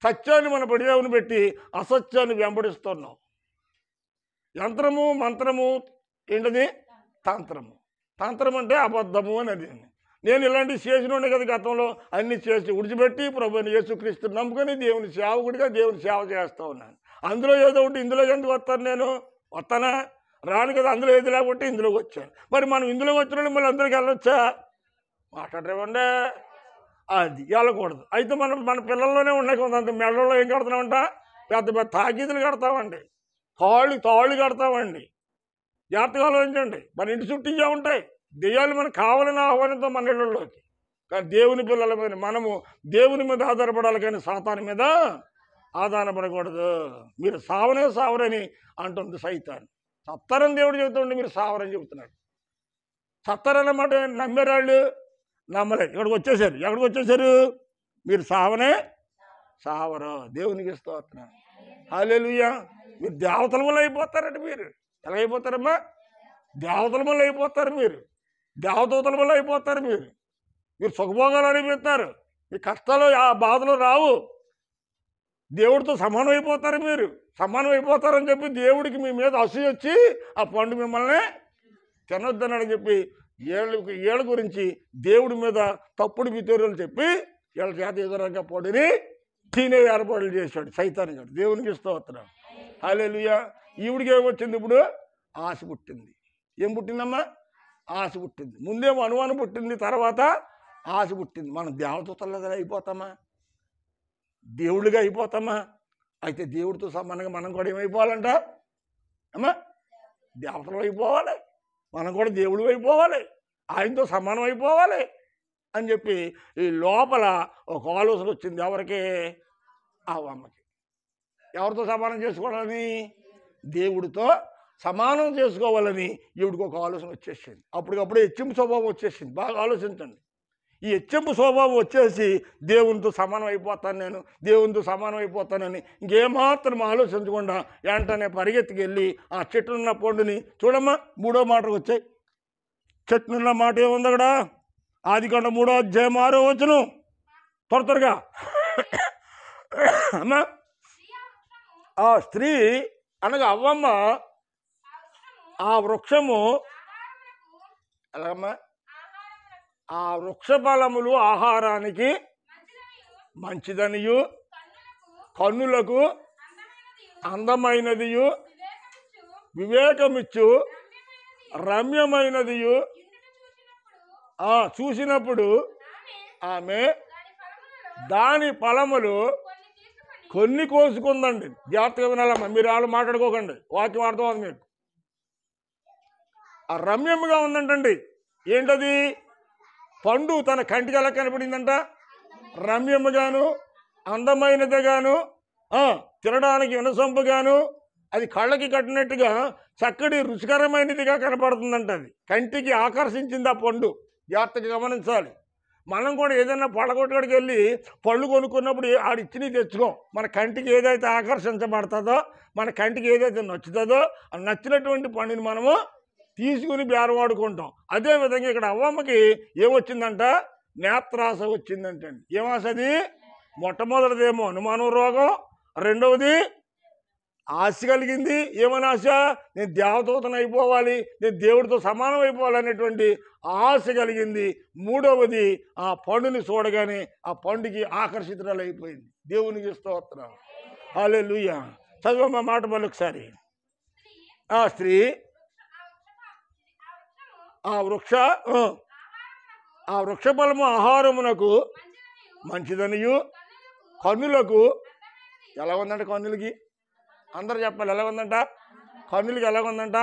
సత్యాన్ని మన పడిదేవుని పెట్టి అసత్యాన్ని వెంబడిస్తున్నాం. యంత్రము, మంత్రము ఏంటది? తంత్రము. తంత్రం అంటే అబద్ధము అనేది. నేను ఇలాంటివి చేసినోడే కదా గతంలో అన్ని చేసి విడిచిపెట్టి ప్రభువుని యేసుక్రీస్తు నమ్ముకొని దేవుని సేవకుడిగా దేవుని సేవ చేస్తూ ఉన్నాను. అందులో ఏదో ఒకటి ఇందులో ఎందుకు వస్తాను? నేను వస్తానా? రాను కదా. అందులో ఏది లేకపోతే ఇందులోకి వచ్చాను. మరి మనం ఇందులోకి వచ్చిన మళ్ళీ అందరికి వెళ్ళొచ్చా? మాట్లాడరేమండే అది వెళ్ళకూడదు. అయితే మన పిల్లల్లోనే ఉన్నాయి. కొంత మెడల్లో ఏం కడతామంట? పెద్ద పెద్ద తాకీదులు కడతామండి, తాళ్ళు కడతామండి. జాగ్రత్తగా ఆలోచించండి. మన ఇంటి చుట్టూ ఇవే ఉంటాయి. దెయ్యాలు మనకు కావాలని ఆహ్వానిస్తాం మన ఇళ్ళలోకి. కానీ దేవుని పిల్లల మీద మనము దేవుని మీద ఆధారపడాలి, కానీ సాతాను మీద ఆధారపడకూడదు. మీరు సావనే సావరని అంటుంది సైతాను. సత్తారని దేవుడు చెబుతుంటే మీరు సావరని చెబుతున్నాడు. చత్తారన్నమాట నమ్మారు వాళ్ళు, నమ్మలేదు. ఇక్కడికి వచ్చేసారు. ఎక్కడికి వచ్చేసారు? మీరు సావరు. దేవునికి స్తోత్రం. హల్లెలూయా. మీరు దేవతల వల్ల అయిపోతారండి. మీరు ఎలాగైపోతారమ్మా? దేవతల వల్ల అయిపోతారు. మీరు దేవదూతల వల్ల అయిపోతారు. మీరు సుఖభోగాలు అనిపిస్తారు. మీ కష్టాలు ఆ బాధలు రావు. దేవుడితో సమానం అయిపోతారు. మీరు సమానం అయిపోతారని చెప్పి దేవుడికి మీ మీద అసూయ వచ్చి ఆ పండు మిమ్మల్ని తినొద్దనని చెప్పి ఏళ్ళ గురించి దేవుడి మీద తప్పుడు పితూరులు చెప్పి వీళ్ళ చేత ఎదురంగా పొడిని తినే ఏర్పాట్లు చేశాడు సైతాన్ గారు. దేవునికి స్తోత్రం. హల్లెలూయా. ఈవిడికి ఏమొచ్చింది? ఇప్పుడు ఆశ పుట్టింది. ఏం పుట్టిందమ్మా? ఆశ పుట్టింది. ముందేమో అనుమానం పుట్టింది, తర్వాత ఆశ పుట్టింది. మనం దేవదూతలుగా అయిపోతామా? దేవుళ్ళుగా అయిపోతామా? అయితే దేవుడితో సమానంగా మనం కూడా ఏమైపోవాలంట అమ్మా? దేవతలు అయిపోవాలి. మనం కూడా దేవుడు అయిపోవాలి. ఆయనతో సమానం అయిపోవాలి అని చెప్పి ఈ లోపల ఒక ఆలోచన వచ్చింది. ఎవరికి? అవ్వమ్మకి. ఎవరితో సమానం చేసుకోవాలని? దేవుడితో సమానం చేసుకోవాలని ఈవిడికి ఒక ఆలోచన వచ్చేసింది. అప్పటికప్పుడు హెచ్చింపు స్వభావం వచ్చేసింది. బాగా ఆలోచించండి. ఈ హెచ్చింపు స్వభావం వచ్చేసి దేవునితో సమానం అయిపోతాను, నేను దేవునితో సమానం అయిపోతానని ఇంకేమాత్రం ఆలోచించకుండా వెంటనే పరిగెత్తుకెళ్ళి ఆ చెట్టునున్న పండుని చూడమ్మా. 3వ మాటకు వచ్చాయి. చెట్టునున్న మాట ఏముంది అక్కడ? ఆదికాండం 3వ అధ్యాయం 6వ వచనం. త్వరగా అమ్మా. ఆ స్త్రీ అనగా అవ్వమ్మ ఆ వృక్షము ఎలాగమ్మా? ఆ వృక్ష ఫలములు ఆహారానికి మంచిదనియు, కన్నులకు అందమైనదియు, వివేకమిచ్చు రమ్యమైనదియు చూసినప్పుడు ఆమె దాని ఫలములు కొన్ని కోసుకుందండి. జాగ్రత్తగా వినాలమ్మా. మీరు వాళ్ళు మాట్లాడుకోకండి. వాక్యం అర్థం అవుతుంది మీకు. ఆ రమ్యముగా ఉందంటండి. ఏంటది? పండు తన కంటికి ఎలా కనపడిందంట? రమ్యముగాను, అందమైనదిగాను, తినడానికి వినసొంపుగాను, అది కళ్ళకి కట్టినట్టుగా చక్కటి రుచికరమైనదిగా కనపడుతుందంట. అది కంటికి ఆకర్షించింది ఆ పండు. జాగ్రత్తగా గమనించాలి. మనం కూడా ఏదైనా పళ్ళగొట్టుడికి వెళ్ళి పళ్ళు కొనుక్కున్నప్పుడు ఆడిచ్చిని తెచ్చుకోం. మన కంటికి ఏదైతే ఆకర్షించబడుతుందో, మన కంటికి ఏదైతే నచ్చుతుందో ఆ నచ్చినటువంటి పండుని మనము తీసుకుని బేరవాడుకుంటాం. అదేవిధంగా ఇక్కడ అవ్వమ్మకి ఏమొచ్చిందంట? నేత్రాస వచ్చిందంటండి. ఏమాసది? మొట్టమొదటిదేమో అనుమానం రోగం, రెండవది ఆశ కలిగింది. ఏమని ఆశ? నేను దేవదూతను అయిపోవాలి, నేను దేవుడితో సమానం అయిపోవాలనేటువంటి ఆశ కలిగింది. మూడవది ఆ పండుని చూడగానే ఆ పండుకి ఆకర్షితురాలు అయిపోయింది. దేవునికి స్తోత్రం. హల్లెలూయా. చదువమ్మ మాట మళ్ళీ ఒకసారి. ఆ స్త్రీ ఆ వృక్ష ఫలము ఆహారమునకు మంచిదనియు, కన్నులకు ఎలా ఉందంట? కన్నులకి అందరు చెప్పాలి. ఎలా ఉందంట? కన్నులకి ఎలా ఉందంట?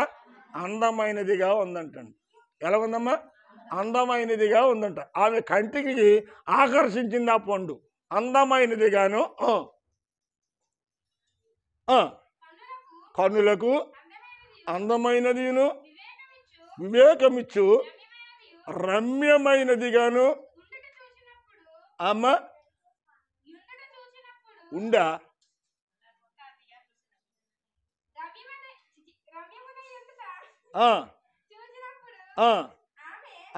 అందమైనదిగా ఉందంటండి. ఎలా ఉందమ్మా? అందమైనదిగా ఉందంట. ఆమె కంటికి ఆకర్షించింది ఆ పండు. అందమైనదిగాను, కన్నులకు అందమైనదిను, వివేకమిచ్చు రమ్యమైనదిగాను అమ్మ ఉండా.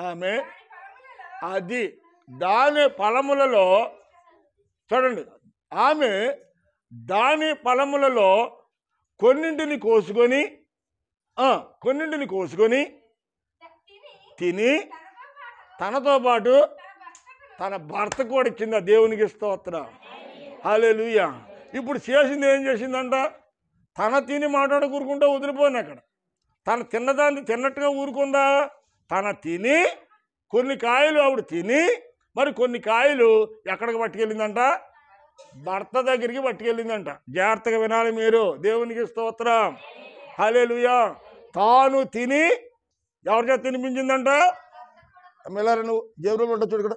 ఆమె అది దాని ఫలములలో చూడండి. ఆమె దాని ఫలములలో కొన్నింటిని కోసుకొని తిని తనతో పాటు తన భర్త కూడా ఇచ్చింది. దేవునికి స్తోత్రం. హల్లెలూయా. ఇప్పుడు చేసింది ఏం చేసిందంట? తన తిని మాట్లాడుకుంటూ వదిలిపోయింది. అక్కడ తన తిన్నదాన్ని తిన్నట్టుగా ఊరుకుందా? తన తిని కొన్ని కాయలు ఆవిడ తిని మరి కొన్ని కాయలు ఎక్కడికి పట్టుకెళ్ళిందంట? భర్త దగ్గరికి పట్టుకెళ్ళిందంట. జాగ్రత్తగా వినాలి మీరు. దేవునికి స్తోత్రం. హల్లెలూయా. తాను తిని ఎవరి చేత తినిపించిందంట? మిల్లర్ నువ్వు జేబులో ఉంటా చూడు ఇక్కడ.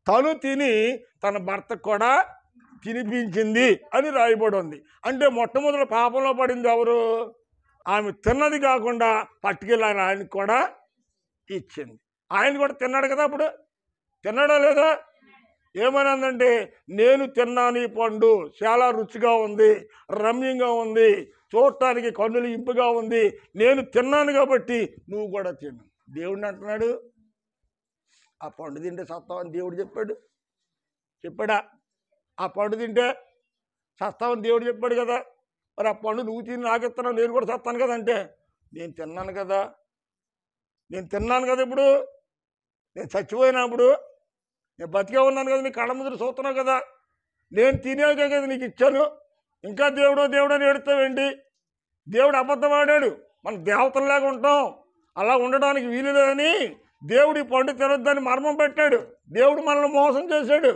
తను తిని తన భర్తకు కూడా తినిపించింది అని రాయబడి ఉంది. అంటే మొట్టమొదటి పాపంలో పడింది ఎవరు? ఆమె తిన్నది కాకుండా పట్టుకెళ్ళి ఆయనకి కూడా ఇచ్చింది. ఆయన కూడా తిన్నాడు కదా, అప్పుడు తిన్నాడా లేదా? ఏమనందంటే, నేను తిన్నాను ఈ పండు, చాలా రుచిగా ఉంది, రమ్యంగా ఉంది, చూడటానికి కన్నులు ఇంపుగా ఉంది, నేను తిన్నాను కాబట్టి నువ్వు కూడా తిను. దేవుడిని అంటున్నాడు, ఆ పండు తింటే సత్తావని దేవుడు చెప్పాడా? ఆ పండు తింటే సత్తావని దేవుడు చెప్పాడు కదా. మరి ఆ పండు నువ్వు తిని నాకు ఇస్తున్నావు, నేను కూడా సత్తాను కదా అంటే, నేను తిన్నాను కదా ఇప్పుడు, నేను చచ్చిపోయినప్పుడు నేను బతికే ఉన్నాను కదా, నీ కళ్ళ ముందు చూస్తున్నావు కదా, నేను తినేకే కదా నీకు ఇచ్చాను, ఇంకా దేవుడు అని ఏడుతావేంటి? దేవుడు అబద్ధం ఆడాడు, మనం దేవతల్లాగా ఉంటాం, అలా ఉండడానికి వీలు లేదని దేవుడు ఈ పండు తినొద్దని మర్మం పెట్టాడు. దేవుడు మనల్ని మోసం చేశాడు.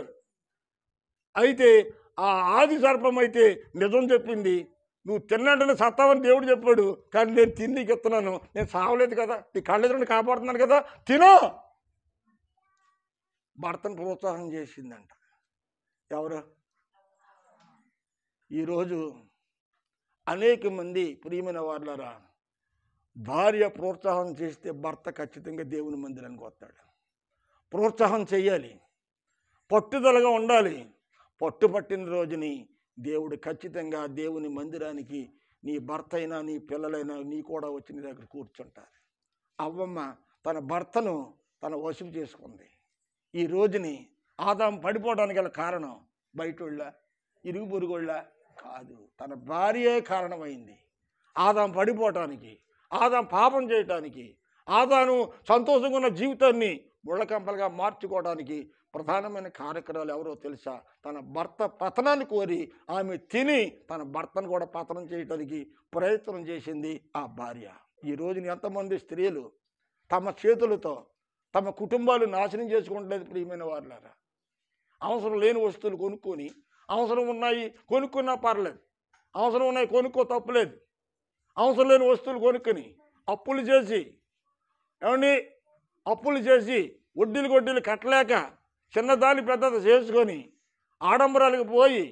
అయితే ఆ ఆది సర్పం అయితే నిజం చెప్పింది, నువ్వు తిన్నట్టుని సత్తావని దేవుడు చెప్పాడు, కానీ నేను తిని నీకు ఇస్తున్నాను, నేను సావలేదు కదా, నీ కళ్ళెదురుని కాపాడుతున్నాను కదా, తినో. భర్తను ప్రోత్సాహం చేసిందంట. ఎవరు? ఈరోజు అనేక మంది ప్రియమైన వాళ్ళరా, భార్య ప్రోత్సాహం చేస్తే భర్త ఖచ్చితంగా దేవుని మందిరానికి వస్తాడు. ప్రోత్సాహం చెయ్యాలి, పట్టుదలగా ఉండాలి. పట్టుపట్టిన రోజుని దేవుడు ఖచ్చితంగా దేవుని మందిరానికి నీ భర్త అయినా నీ పిల్లలైనా నీ కూడా వచ్చి నీ దగ్గర కూర్చుంటారు. అవ్వమ్మ తన భర్తను తన వశం చేసుకుంది. ఈ రోజుని ఆదాం పడిపోవడానికి గల కారణం బయటోళ్ళ, ఇరుగు పొరుగుళ్ళ కాదు, తన భార్యే కారణమైంది ఆదాం పడిపోవటానికి, ఆదాం పాపం చేయటానికి, ఆదాను సంతోషంగా ఉన్న జీవితాన్ని ముళ్ళకంపలుగా మార్చుకోవడానికి ప్రధానమైన కార్యక్రమాలు ఎవరో తెలుసా? తన భర్త పతనాన్ని కోరి ఆమె తిని తన భర్తను కూడా పతనం చేయడానికి ప్రయత్నం చేసింది ఆ భార్య. ఈ రోజున ఎంతమంది స్త్రీలు తమ చేతులతో తమ కుటుంబాలు నాశనం చేసుకుంటలేదు ప్రియమైన వారులారా. అవసరం లేని వస్తువులు కొనుక్కొని, అవసరం ఉన్నాయి కొనుక్కున్నా పర్లేదు, అవసరం ఉన్నాయి కొనుక్కో తప్పులేదు, అవసరం లేని వస్తువులు కొనుక్కొని అప్పులు చేసి వడ్డీలు కట్టలేక చిన్నదాన్ని పెద్దది చేసుకొని ఆడంబరాలకు పోయి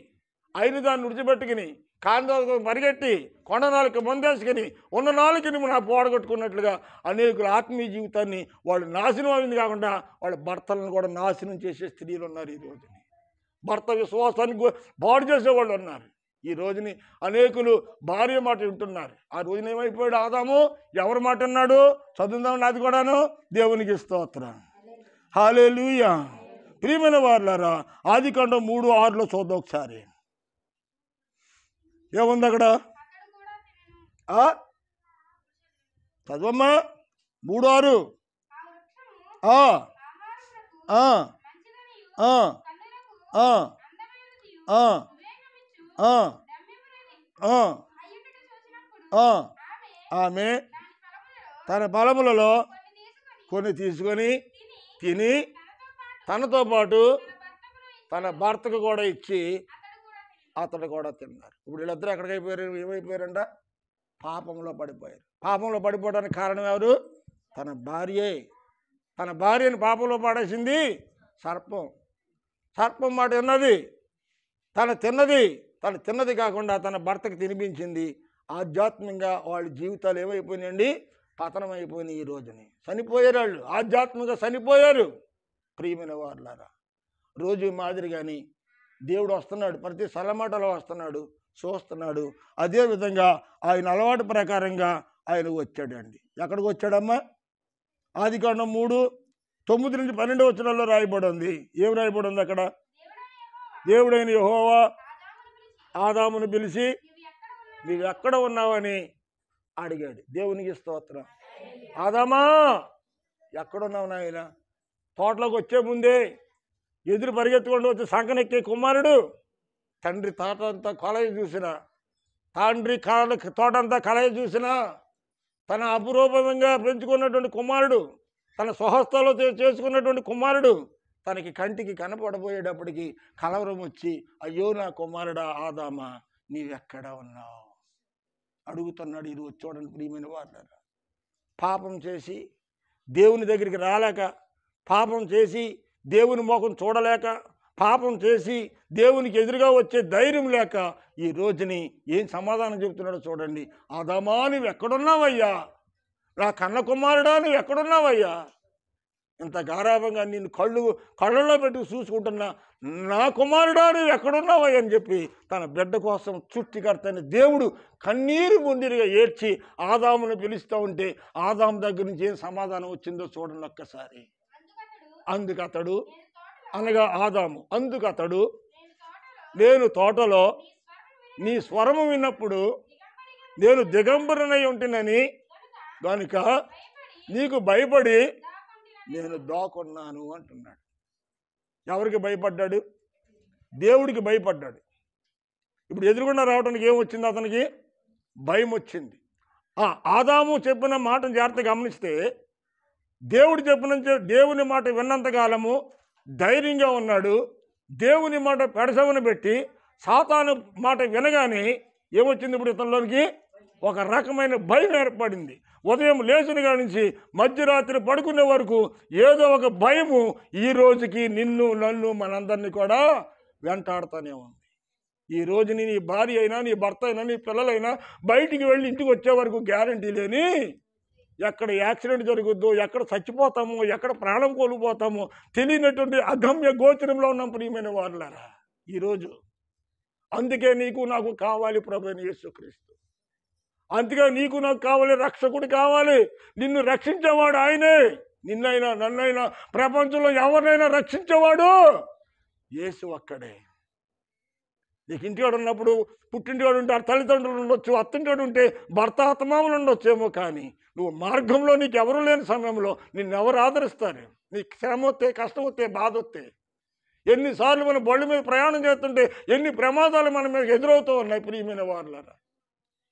అయిన దాన్ని విడిచిపెట్టుకుని కాందాలకు పరిగెట్టి కొండ నాలుగు మందేసుకుని ఉన్న నాలుగుని నా పోడగొట్టుకున్నట్లుగా అనేకుల ఆత్మీయ జీవితాన్ని వాళ్ళు నాశనం అయింది కాకుండా వాళ్ళ భర్తలను కూడా నాశనం చేసే స్త్రీలు ఉన్నారు. ఈ రోజుని భర్త విశ్వాసాన్ని బాడు చేసేవాళ్ళు ఉన్నారు. ఈ రోజుని అనేకులు భార్య మాట వింటున్నారు. ఆ రోజున ఏమైపోయాడు ఆదాము? ఎవరి మాట అన్నాడు? చదువుదాం అది కూడాను. దేవునికి స్తోత్రం, హల్లెలూయా. ప్రియమైన వారులారా, ఆదికాండం 3:6 చూద్దాం ఒకసారి. ఏముంది అక్కడ? చదవమ్మా. 3:6. ఆమె తన బలములలో కొన్ని తీసుకొని తిని తనతో పాటు తన భర్తకు కూడా ఇచ్చి అతడు కూడా తిన్నారు. ఇప్పుడు వీళ్ళిద్దరూ ఎక్కడికైపోయారు? ఏమైపోయారంట? పాపంలో పడిపోయారు. పాపంలో పడిపోవడానికి కారణం ఎవరు? తన భార్యే. తన భార్యను పాపంలో పడేసింది సర్పం. సర్పం మాట విన్నది, తను తిన్నది కాకుండా తన భర్తకు తినిపించింది. ఆధ్యాత్మికంగా వాళ్ళ జీవితాలు ఏమైపోయినాయండి? పతనం అయిపోయినాయి. ఈ రోజుని చనిపోయారు వాళ్ళు, ఆధ్యాత్మికంగా చనిపోయారు. ప్రియమైన వారులారా, రోజు మాదిరిగాని దేవుడు వస్తున్నాడు, ప్రతి సలమాటలో వస్తున్నాడు, చూస్తున్నాడు. అదేవిధంగా ఆయన అలవాటు ప్రకారంగా ఆయన వచ్చాడండి. ఎక్కడికి వచ్చాడమ్మా? ఆదికాండం 3:9-12 రాయబడి ఉంది. ఏం రాయబడి ఉంది అక్కడ? దేవుడైన యెహోవా ఆదామును పిలిచి నీవు ఎక్కడ ఉన్నావని అడిగాడు. దేవునికి స్తోత్రం. ఆదామా ఎక్కడున్నావు నాయన? తోటలోకి వచ్చే ముందే ఎదురు పరిగెత్తుకుంటూ వచ్చి సంకనెక్కే కుమారుడు, తండ్రి తోటంతా కొలయ చూసిన, తోటంతా కలయ చూసిన, తన అపురూపంగా పెంచుకున్నటువంటి కుమారుడు, తన స్వహస్తాలో చేసుకున్నటువంటి కుమారుడు తనకి కంటికి కనపడబోయేటప్పటికి కలవరం వచ్చి, అయ్యో నా కుమారుడా ఆదామా నీవెక్కడ ఉన్నావు అడుగుతున్నాడు. ఈరోజు చూడండి ప్రియమైన వారులారా, పాపం చేసి దేవుని దగ్గరికి రాలేక, పాపం చేసి దేవుని ముఖం చూడలేక, పాపం చేసి దేవునికి ఎదురుగా వచ్చే ధైర్యం లేక ఈ రోజుని ఏం సమాధానం చెబుతున్నాడో చూడండి. ఆదామా నువ్వు ఎక్కడున్నావయ్యా? నా కన్న కుమారుడా నువ్వు ఎక్కడున్నావయ్యా? ఇంత గారాభంగా నిన్ను కళ్ళల్లో పెట్టి చూసుకుంటున్నా నా కుమారుడా నువ్వు ఎక్కడున్నావయ్యా అని చెప్పి తన బిడ్డ కోసం సృష్టికర్తని దేవుడు కన్నీరు ముందిరిగా ఏడ్చి ఆదామును పిలుస్తూ ఉంటే ఆదాము దగ్గర నుంచి ఏం సమాధానం వచ్చిందో చూడండి ఒక్కసారి. అందుకతడు అనగా ఆదాము, అందుకతడు నేను తోటలో నీ స్వరము విన్నప్పుడు నేను దిగంబరునై ఉంటునని కనుక నీకు భయపడి నేను దాక్కున్నాను అంటున్నాడు. ఎవరికి భయపడ్డాడు? దేవుడికి భయపడ్డాడు. ఇప్పుడు ఎదురుగుండా రావడానికి ఏమొచ్చింది? అతనికి భయం వచ్చింది. ఆదాము చెప్పిన మాటను జాగ్రత్తగా గమనిస్తే దేవుడు దేవుని మాట విన్నంతకాలము ధైర్యంగా ఉన్నాడు. దేవుని మాట పెడసవన పెట్టి సాతాను మాట వినగానే ఏమొచ్చింది? ఇప్పుడు ఇతనిలోనికి ఒక రకమైన భయం ఏర్పడింది. ఉదయం లేచిన కాడి నుంచి మధ్యరాత్రి పడుకునే వరకు ఏదో ఒక భయము ఈ రోజుకి నిన్ను నన్ను మనందరినీ కూడా వెంటాడుతూనే ఉంది. ఈ రోజుని నీ భార్య అయినా నీ భర్త అయినా నీ పిల్లలైనా బయటికి వెళ్ళి ఇంటికి వచ్చే వరకు గ్యారంటీ లేని ఎక్కడ యాక్సిడెంట్ జరుగుద్దో, ఎక్కడ చచ్చిపోతామో, ఎక్కడ ప్రాణం కోల్పోతామో తెలియనటువంటి అగమ్య గోచరంలో ఉన్నాం ప్రియమైన వారులారా ఈరోజు. అందుకే నీకు నాకు కావాలి ప్రభువైన యేసుక్రీస్తు. అందుకే నీకు నాకు కావాలి రక్షకుడు కావాలి. నిన్ను రక్షించేవాడు ఆయనే. నిన్నైనా నన్నైనా ప్రపంచంలో ఎవరినైనా రక్షించేవాడు యేసు ఒక్కడే. నీకు ఇంటివాడు ఉన్నప్పుడు పుట్టింటివాడు ఉంటే తల్లిదండ్రులు ఉండొచ్చు, అత్తింటివాడు ఉంటే భర్త అత్తమామలు ఉండొచ్చేమో, కానీ నువ్వు మార్గంలో నీకు ఎవరు లేని సమయంలో నిన్నెవరు ఆదరిస్తారు? నీకు శ్రమ వస్తే, కష్టం వస్తే, బాధ వస్తే, ఎన్నిసార్లు మన బళ్ళు మీద ప్రయాణం చేస్తుంటే ఎన్ని ప్రమాదాలు మన మీద ఎదురవుతూ ఉన్నాయి ప్రియమైన వారులారా.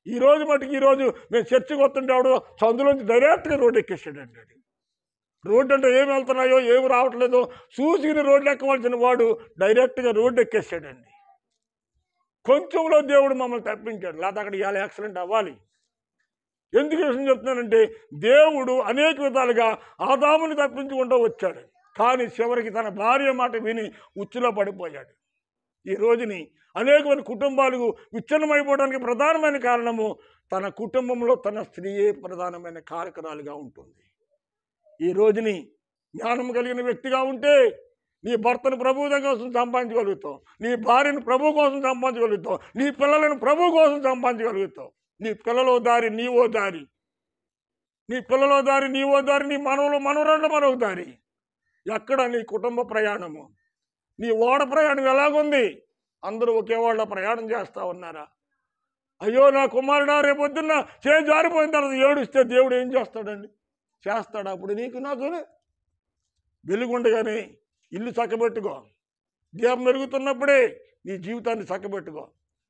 ఈరోజు మటుకు ఈరోజు మేము చర్చికి వస్తుంటే ఆవిడ చందులోంచి డైరెక్ట్గా రోడ్డు ఎక్కేసాడండి. రోడ్డు అంటే ఏమి వెళ్తున్నాయో ఏమి రావట్లేదో చూసిన రోడ్డు ఎక్కవలసిన వాడు డైరెక్ట్గా రోడ్డు ఎక్కేసాడండి. కొంచెంలో దేవుడు మమ్మల్ని తప్పించాడు, లేకపోతే అక్కడ ఇవాళ యాక్సిడెంట్ అవ్వాలి. ఎందుకు విషయం చెప్తున్నానంటే దేవుడు అనేక విధాలుగా ఆదాముని తప్పించుకుంటూ వచ్చాడు, కానీ చివరికి తన భార్య మాట విని ఉచ్చులో పడిపోయాడు. ఈ రోజుని అనేకమైన కుటుంబాలకు విచ్ఛిన్నమైపోవడానికి ప్రధానమైన కారణము తన కుటుంబంలో తన స్త్రీయే ప్రధానమైన కారకురాలుగా ఉంటుంది. ఈ రోజుని జ్ఞానం కలిగిన వ్యక్తిగా ఉంటే నీ భర్తను ప్రభు కోసం సంపాదించగలుగుతావు, నీ భార్యను ప్రభు కోసం సంపాదించగలుగుతావు, నీ పిల్లలను ప్రభు కోసం సంపాదించగలుగుతావు. నీ పిల్లలో దారి నీవో దారి, నీ పిల్లలో దారి నీవో దారి, నీ మనవలు మనవరాళ్ళు మరొక దారి. ఎక్కడ నీ కుటుంబ ప్రయాణము, నీ ఓడ ప్రయాణం ఎలాగుంది? అందరూ ఒకే వాళ్ళ ప్రయాణం చేస్తూ ఉన్నారా? అయ్యో నా కుమారుడా రేపొద్దున్న జారిపోయిన తర్వాత ఏడుస్తే దేవుడు ఏం చేస్తాడండి? చేస్తాడు. అప్పుడు నీకు నాకు వెలుగుండగానే ఇల్లు చక్కబెట్టుకో. దీపం మెరుగుతున్నప్పుడే నీ జీవితాన్ని చక్కబెట్టుకో.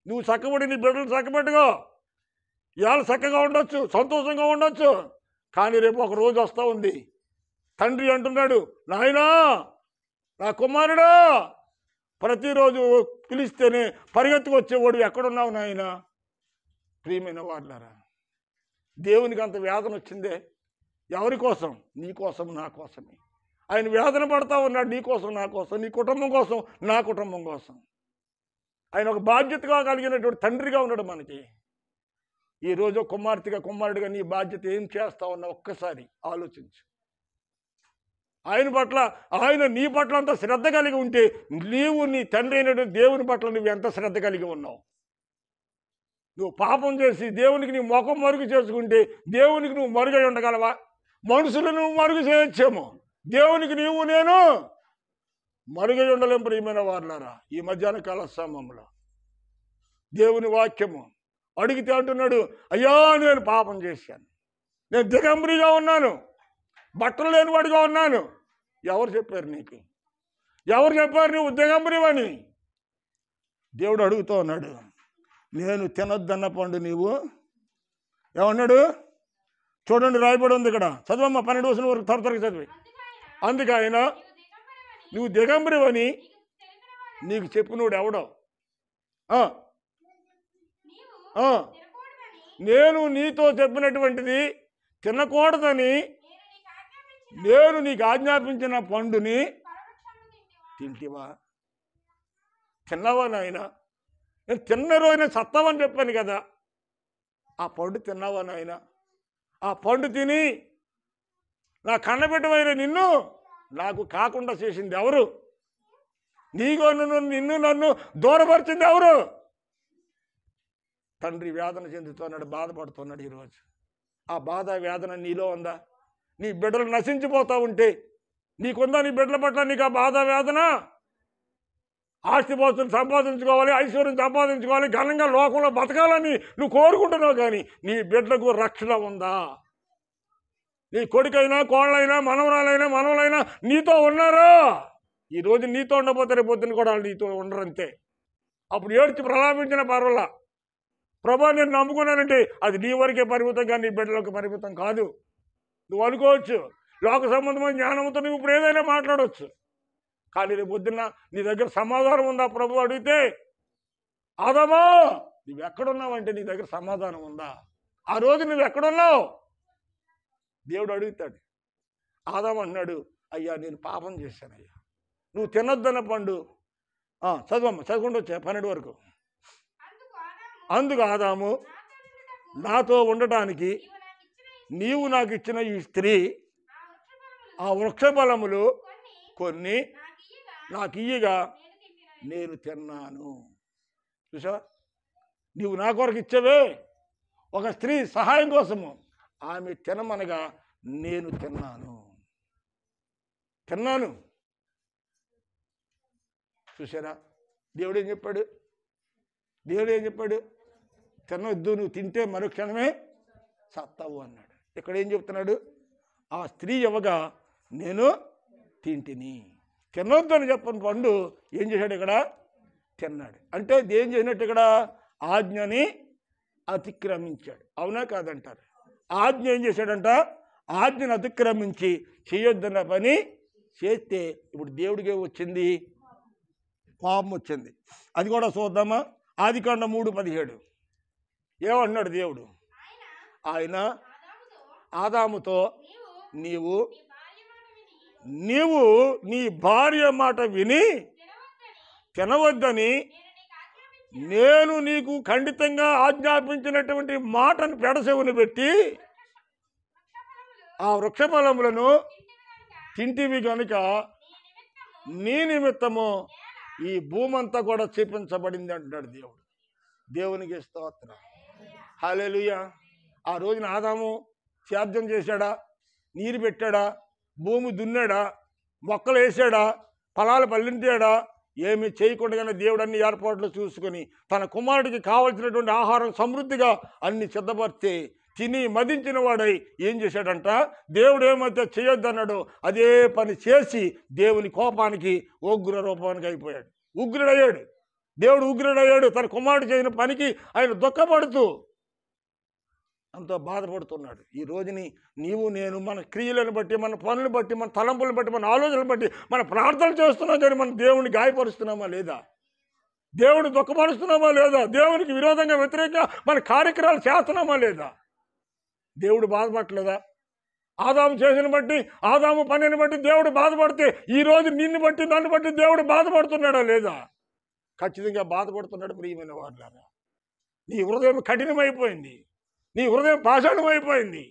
నువ్వు చక్కబడి నీ బిడ్డలు చక్కబెట్టుకో. ఇవాళ చక్కగా ఉండొచ్చు, సంతోషంగా ఉండొచ్చు, కానీ రేపు ఒక రోజు వస్తూ ఉంది, తండ్రి అంటున్నాడు, నాయనా నా కుమారుడా, ప్రతిరోజు పిలిస్తేనే పరిగెత్తుకు వచ్చేవాడు ఎక్కడున్నావు నాయనా? ప్రియమైన వాళ్ళారా, దేవునికి అంత వేదన వచ్చిందే. ఎవరి కోసం? నీ కోసం, నా కోసమే. ఆయన వేదన పడతా ఉన్నాడు, నీ కోసం, నా కోసం, నీ కుటుంబం కోసం, నా కుటుంబం కోసం. ఆయన ఒక బాధ్యతగా కలిగినటువంటి తండ్రిగా ఉన్నాడు మనకి. ఈరోజు కుమారుడిగా నీ బాధ్యత ఏం చేస్తా ఉన్నా ఒక్కసారి ఆలోచించు. ఆయన నీ పట్ల అంత శ్రద్ధ కలిగి ఉంటే నీవు నీ తండ్రి అయినటువంటి దేవుని పట్ల నువ్వు ఎంత శ్రద్ధ కలిగి ఉన్నావు? నువ్వు పాపం చేసి దేవునికి నీ ముఖం మరుగు చేసుకుంటే దేవునికి నువ్వు మరుగై ఉండగలవా? మనుషులు నువ్వు మరుగు చేయొచ్చేమో, దేవునికి నీవు నేను మరుగై ఉండలేం. ప్రియమైన వారులారా, ఈ మధ్యాహ్న కాల సమయంలో దేవుని వాక్యము అడిగితే అంటున్నాడు, అయ్యా నేను పాపం చేశాను, నేను దిగంబరిగా ఉన్నాను, బట్టలు లేనివాడిగా ఉన్నాను. ఎవరు చెప్పారు నీకు? ఎవరు చెప్పారు నువ్వు దిగంబరివని? దేవుడు అడుగుతూ ఉన్నాడు. నేను తినొద్దన్న పండు నీవు ఏమన్నాడు చూడండి, రాయబడి ఉంది ఇక్కడ, చదవమ్మా 12 వచనం వరకు త్వరగా చదివి. అందుకే ఆయన నువ్వు దిగంబరివని నీకు చెప్పినోడు ఎవడో? నేను నీతో చెప్పినటువంటిది తినకూడదని నేను నీకు ఆజ్ఞాపించిన పండుని తింటివా? తిన్నావా నాయన? నేను తిన్న రోజున సత్తావని చెప్పాను కదా, ఆ పండు తిన్నావా నాయన? ఆ పండు తిని నా కన్నబిడ్డమైన నిన్ను నాకు కాకుండా చేసింది ఎవరు? నిన్ను నన్ను దూరపరిచింది ఎవరు? తండ్రి వేదన చెందుతున్నాడు, బాధపడుతున్నాడు. ఈరోజు ఆ బాధ వేదన నీలో ఉందా? నీ బిడ్డలు నశించిపోతా ఉంటే నీకుందా? నీ బిడ్డల పట్ల నీకు ఆ బాధ వేదన? ఆస్తిపాస్తులు సంపాదించుకోవాలి, ఐశ్వర్యం సంపాదించుకోవాలి, ఘనంగా లోకంలో బతకాలని నువ్వు కోరుకుంటున్నావు, కానీ నీ బిడ్డలకు రక్షణ ఉందా? నీ కొడుకైనా కోళ్ళైనా మనవలైనా నీతో ఉన్నారా? ఈరోజు నీతో ఉండబోతే రేపు పొద్దున కూడా వాళ్ళు నీతో ఉండరంతే. అప్పుడు ఏడ్చి ప్రలాపించిన పర్వాలా, ప్రభా నేను నమ్ముకున్నానంటే అది నీ వరకే పరిమితం, కానీ నీ బిడ్డలకు పరిమితం కాదు. నువ్వు అనుకోవచ్చు లోక సంబంధమైన జ్ఞానంతో నువ్వు ఇప్పుడు ఏదైనా మాట్లాడవచ్చు, కానీ రేపు పొద్దున్న నీ దగ్గర సమాధానం ఉందా ప్రభు అడిగితే? ఆదామా నువ్వు ఎక్కడున్నావంటే నీ దగ్గర సమాధానం ఉందా? ఆ రోజు నువ్వు ఎక్కడున్నావు దేవుడు అడుగుతాడు. ఆదాము అన్నాడు, అయ్యా నేను పాపం చేశానయ్యా, నువ్వు తినొద్దన్న పండు. చదవమ్మ, చదువుకుంటూ వచ్చా 12 వరకు. అందుకు ఆదాము, నాతో ఉండటానికి నీవు నాకు ఇచ్చిన ఈ స్త్రీ ఆ వృక్ష ఫలములు కొన్ని నాకు ఇయ్యగా నేను తిన్నాను. చూసా, నీవు నా కొరకు ఇచ్చావే ఒక స్త్రీ సహాయం కోసము, ఆమె తినమనగా నేను తిన్నాను. చూసారా, దేవుడు ఏం చెప్పాడు? తినొద్దు, నువ్వు తింటే మరుక్షణమే సత్తావు అన్నాడు. ఇక్కడ ఏం చెప్తున్నాడు? ఆ స్త్రీ ఇవ్వగా నేను తింటిని. తినొద్దు అని చెప్పని పండు ఏం చేశాడు? ఇక్కడ తిన్నాడు. అంటే ఏం చేసినట్టు? ఇక్కడ ఆజ్ఞని అతిక్రమించాడు. అవునా కాదంటారు? ఆజ్ఞ ఏం చేశాడంట? ఆజ్ఞను అతిక్రమించి చేయొద్దన్న పని చేస్తే ఇప్పుడు దేవుడికి వచ్చింది, కోపం వచ్చింది. అది కూడా చూద్దామా? ఆదికాండం 3:17 ఏమన్నాడు దేవుడు? ఆయన ఆదాముతో, నీవు నీ భార్య మాట విని తినవద్దని నేను నీకు ఖండితంగా ఆజ్ఞాపించినటువంటి మాటను పెడచెవిన పెట్టి ఆ వృక్ష ఫలములను తింటివి కనుక నీ నిమిత్తము ఈ భూమంతా కూడా చూపించబడింది అంటున్నాడు దేవుడు. దేవునికి స్తోత్రం, హల్లెలూయా. ఆ రోజున ఆదాము సేద్యం చేశాడా? నీరు పెట్టాడా? భూమి దున్నాడా? మొక్కలు వేసాడా? ఫలాలు పల్లించాడా? ఏమి చేయకుండానే దేవుడు అన్ని ఏర్పాట్లు చూసుకొని తన కుమారుడికి కావలసినటువంటి ఆహారం సమృద్ధిగా అన్ని సిద్ధపరిచి తిని మదించిన వాడై ఏం చేశాడంట? దేవుడు ఏమైతే చేయొద్దన్నాడో అదే పని చేసి దేవుని కోపానికి ఉగ్ర రూపానికి అయిపోయాడు, ఉగ్రుడయ్యాడు. దేవుడు ఉగ్రుడయ్యాడు. తన కుమారుడు చేసిన పనికి ఆయన దుఃఖపడుతూ అంత బాధపడుతున్నాడు. ఈ రోజుని నీవు నేను మన క్రియలను బట్టి, మన పనులను బట్టి, మన తలంపులను బట్టి, మన ఆలోచనలు బట్టి మన ప్రార్థనలు చేస్తున్నాం, కానీ మన దేవుని గాయపరుస్తున్నామా లేదా? దేవుని దుఃఖపరుస్తున్నామా లేదా? దేవునికి విరోధంగా వ్యతిరేకంగా మన కార్యక్రమాలు చేస్తున్నామా లేదా? దేవుడు బాధపడలేదా? ఆదాము చేసిన బట్టి, ఆదాము పనిని బట్టి దేవుడు బాధపడితే ఈరోజు నిన్ను బట్టి, నన్ను బట్టి దేవుడు బాధపడుతున్నాడా లేదా? ఖచ్చితంగా బాధపడుతున్నాడు. ప్రియమైన వారులారా, నీ హృదయం కఠినమైపోయింది, నీ హృదయం పాషాణమైపోయింది,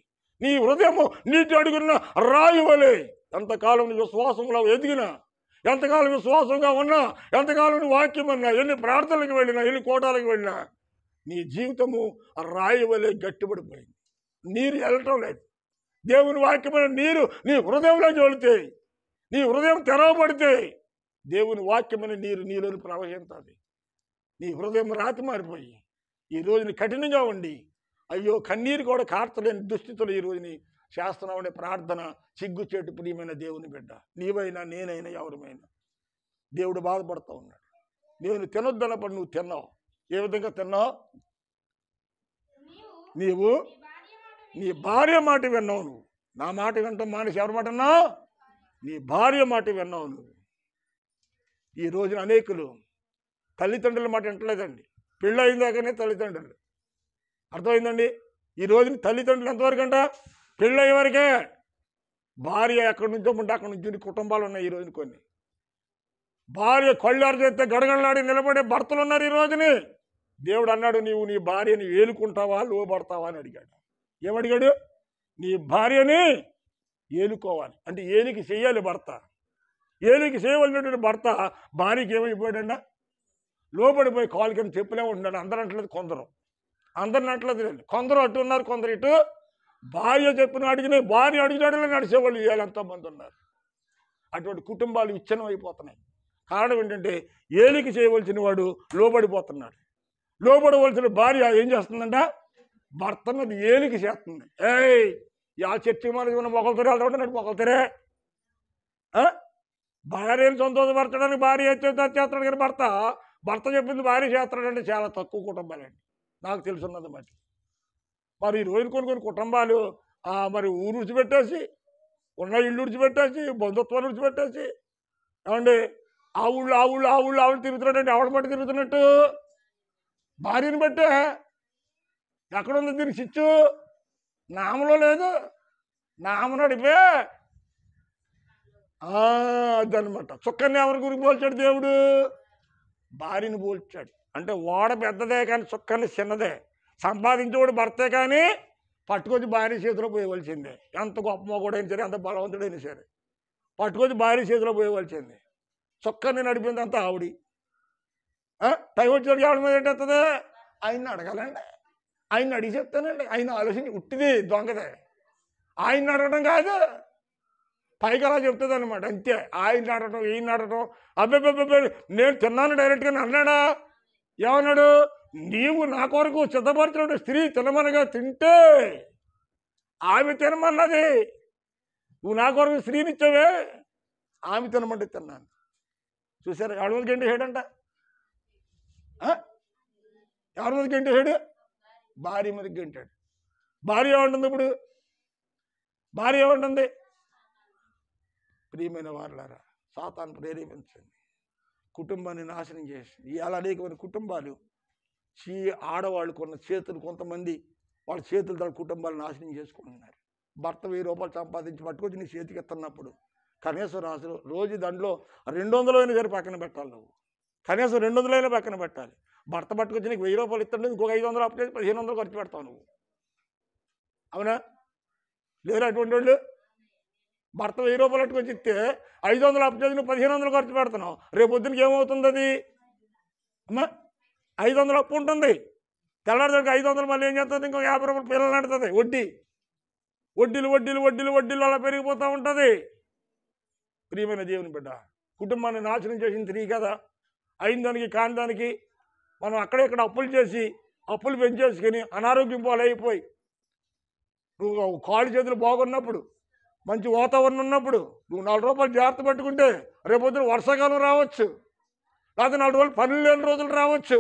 నీ హృదయము నీటి అడుగున్న రాయి వలె. ఎంతకాలం విశ్వాసంలో ఎదిగినా, ఎంతకాలం విశ్వాసంగా ఉన్నా, ఎంతకాలం వాక్యం అన్నా, ఎన్ని ప్రార్థనలకు వెళ్ళినా, ఎన్ని కోటాలకు వెళ్ళినా నీ జీవితము రాయి వలె గట్టిపడిపోయింది. నీరు వెళ్ళటం లేదు. దేవుని వాక్యమైన నీరు నీ హృదయంలో జోలితే, నీ హృదయం తెరవబడితే దేవుని వాక్యమైన నీరు నీలోని ప్రవహిస్తుంది. నీ హృదయం రాతి మారిపోయి ఈ రోజుని కఠినంగా ఉండి అయ్యో కన్నీరు కూడా కార్చలేని దుస్థితులు ఈ రోజుని చేస్తున్నామనే ప్రార్థన సిగ్గుచేటు. ప్రియమైన దేవుని బిడ్డ, నీవైనా నేనైనా ఎవరమైనా దేవుడు బాధపడుతూ ఉన్నాడు. నేను తినొద్దన్నప్పుడు నువ్వు తిన్నావు. ఏ విధంగా తిన్నావు? నీవు నీ భార్య మాట విన్నావు. నువ్వు నా మాట వింటాం మానేసి ఎవరి మాట అన్నావు? నీ భార్య మాట విన్నావు నువ్వు. ఈ రోజున అనేకులు తల్లిదండ్రుల మాట వింటలేదండి. పెళ్ళి అయిందాకనే తల్లిదండ్రులు. అర్థమైందండి? ఈ రోజున తల్లిదండ్రులు ఎంతవరకు అంట? పెళ్ళి అయ్యే వరకే. భార్య ఎక్కడి నుంచో ఉంటే అక్కడి నుంచి కుటుంబాలు ఉన్నాయి ఈ రోజున. కొన్ని భార్య కళ్ళారు చేస్తే గడగడలాడి నిలబడే భర్తలు ఉన్నారు ఈ రోజుని. దేవుడు అన్నాడు, నీవు నీ భార్యని వేలుకుంటావా లోబడతావా అని అడిగాడు. ఏమడిగాడు? నీ భార్యని ఏలుకోవాలి. అంటే ఏలికి చేయాలి భర్త. ఏలికి చేయవలసినటువంటి భర్త భార్యకి ఏమైపోయాడన్నా లోపడిపోయి కాలు కింద చెప్పులే ఉంటున్నాడు. అందరూ అంటలేదు, అందరిని అంటలేదు. కొందరు అటు ఉన్నారు, కొందరు ఇటు. భార్య చెప్పిన అడిగిన భార్య అడిగినాడలో నడిచేవాళ్ళు ఇవాళ ఎంతోమంది ఉన్నారు. అటువంటి కుటుంబాలు విచ్ఛిన్నం అయిపోతున్నాయి. కారణం ఏంటంటే ఏలికి చేయవలసిన వాడు లోబడిపోతున్నాడు. లోబడవలసిన భార్య ఏం చేస్తుందంట? భర్తను ఏలికి చేస్తుంది. ఆ చర్చి మన మొగలతోనే వెళ్తాడు, మొగలతోనే భార్యను సంతోషపరచడానికి భార్య చేస్తాడు. కానీ భర్త చెప్పింది భార్య చేస్తాడంటే చాలా తక్కువ కుటుంబాలండి నాకు తెలుసున్నది బట్టి. మరి ఈ రోజున కొన్ని కుటుంబాలు మరి ఊరు విడిచిపెట్టేసి, ఉన్న ఇల్లు విడిచిపెట్టేసి, బంధుత్వాలు విడిచిపెట్టేసి, ఏమండి ఆ ఊళ్ళు తిరుగుతున్నాడండి. ఎవరి బట్టి తిరుగుతున్నట్టు? భార్యని బట్టే. ఎక్కడుంది దీనికి చిచ్చు? నామలో లేదు, నామ నడిపే అదనమాట. చుక్కని ఎవరి గురించి పోల్చాడు దేవుడు? భార్యని పోల్చాడు. అంటే ఓడ పెద్దదే కానీ చుక్కని చిన్నదే. సంపాదించేవాడు భర్తే కానీ పట్టుకొచ్చి భార్య చేతిలో పోయవలసిందే. ఎంత గొప్ప మొగుడైనా సరే, ఎంత బలవంతుడైనా సరే పట్టుకొచ్చి భార్య చేతిలో పోయవలసిందే. చుక్కని నడిపింది అంతా ఆవిడి. టైం వచ్చేవాడికి ఆవిడ మీద ఏంటవుతుంది? ఆయన్ని అడగాలండి, ఆయన్ని అడిగి చెప్తానండి. ఆయన ఆలోచించి ఉట్టిది దొంగదే. ఆయన్ని అడగడం కాదు, పైకి అలా చెప్తుంది అనమాట. అంతే. ఆయన అడగటం, ఈయన అడగటం. అబ్బే నేను తిన్నాను డైరెక్ట్గా అన్నాడా? ఏమన్నాడు? నీవు నా కొరకు సిద్ధపరచిన స్త్రీ తినమనగా తింటే ఆమె తినమన్నది. నువ్వు నా కొరకు స్త్రీనిచ్చావే, ఆమె తినమంటే తిన్నాను. చూసారా? ఎవరి మీద గంటేసాడంట? ఎవరి మీద గంటేసాడు? భార్య మీద గంటాడు. భార్య ఏమంటుంది ఇప్పుడు? భార్య ఏమంటుంది? ప్రియమైన వారులారా, సాతాను ప్రేరేపించండి, కుటుంబాన్ని నాశనం చేసి ఇవాళ అనేకమైన కుటుంబాలు ఆడవాళ్ళు కొన్న చేతులు, కొంతమంది వాళ్ళ చేతులతో కుటుంబాలు నాశనం చేసుకుంటున్నారు. భర్త 1000 రూపాయలు సంపాదించి పట్టుకొచ్చి నీ చేతికి ఎత్తన్నప్పుడు కనీసం రోజు దాంట్లో 200 అయినా సరే పక్కన పెట్టాలి. నువ్వు కనీసం 200 అయినా పక్కన పెట్టాలి. భర్త పట్టుకొచ్చి నీకు 1000 రూపాయలు ఇస్తాడు, ఇంకొక 500 అప్పు చేసి 1500 ఖర్చు పెడతావు నువ్వు. అవునా? లేరు అటువంటి వాళ్ళు? భర్త 1000 రూపాయలు పట్టుకొచ్చి ఇస్తే 500 అప్పు చేసి నువ్వు 1500 ఖర్చు పెడుతున్నావు. రేపు పొద్దునకి ఏమవుతుంది? అది అమ్మా 500 అప్పు ఉంటుంది. తెల్లారిదానికి 500 మళ్ళీ ఏం చేస్తుంది? ఇంకొక 50 రూపాయలు పిల్లలు నడుతుంది. వడ్డీలు అలా పెరిగిపోతూ ఉంటుంది. ప్రియమైన దేవుని బిడ్డ, కుటుంబాన్ని నాశనం చేసిన తిరిగి కదా. అయిన దానికి కాని దానికి మనం అక్కడెక్కడ అప్పులు చేసి అప్పులు పెంచేసుకుని అనారోగ్యం పాలైపోయి, నువ్వు కాళ్ళు చేతులు బాగున్నప్పుడు, మంచి వాతావరణం ఉన్నప్పుడు నువ్వు 4 రూపాయలు జాగ్రత్త పెట్టుకుంటే రేపొద్దున వర్షాకాలం రావచ్చు, లేకపోతే 4 రోజులు పనులు లేని రోజులు రావచ్చు.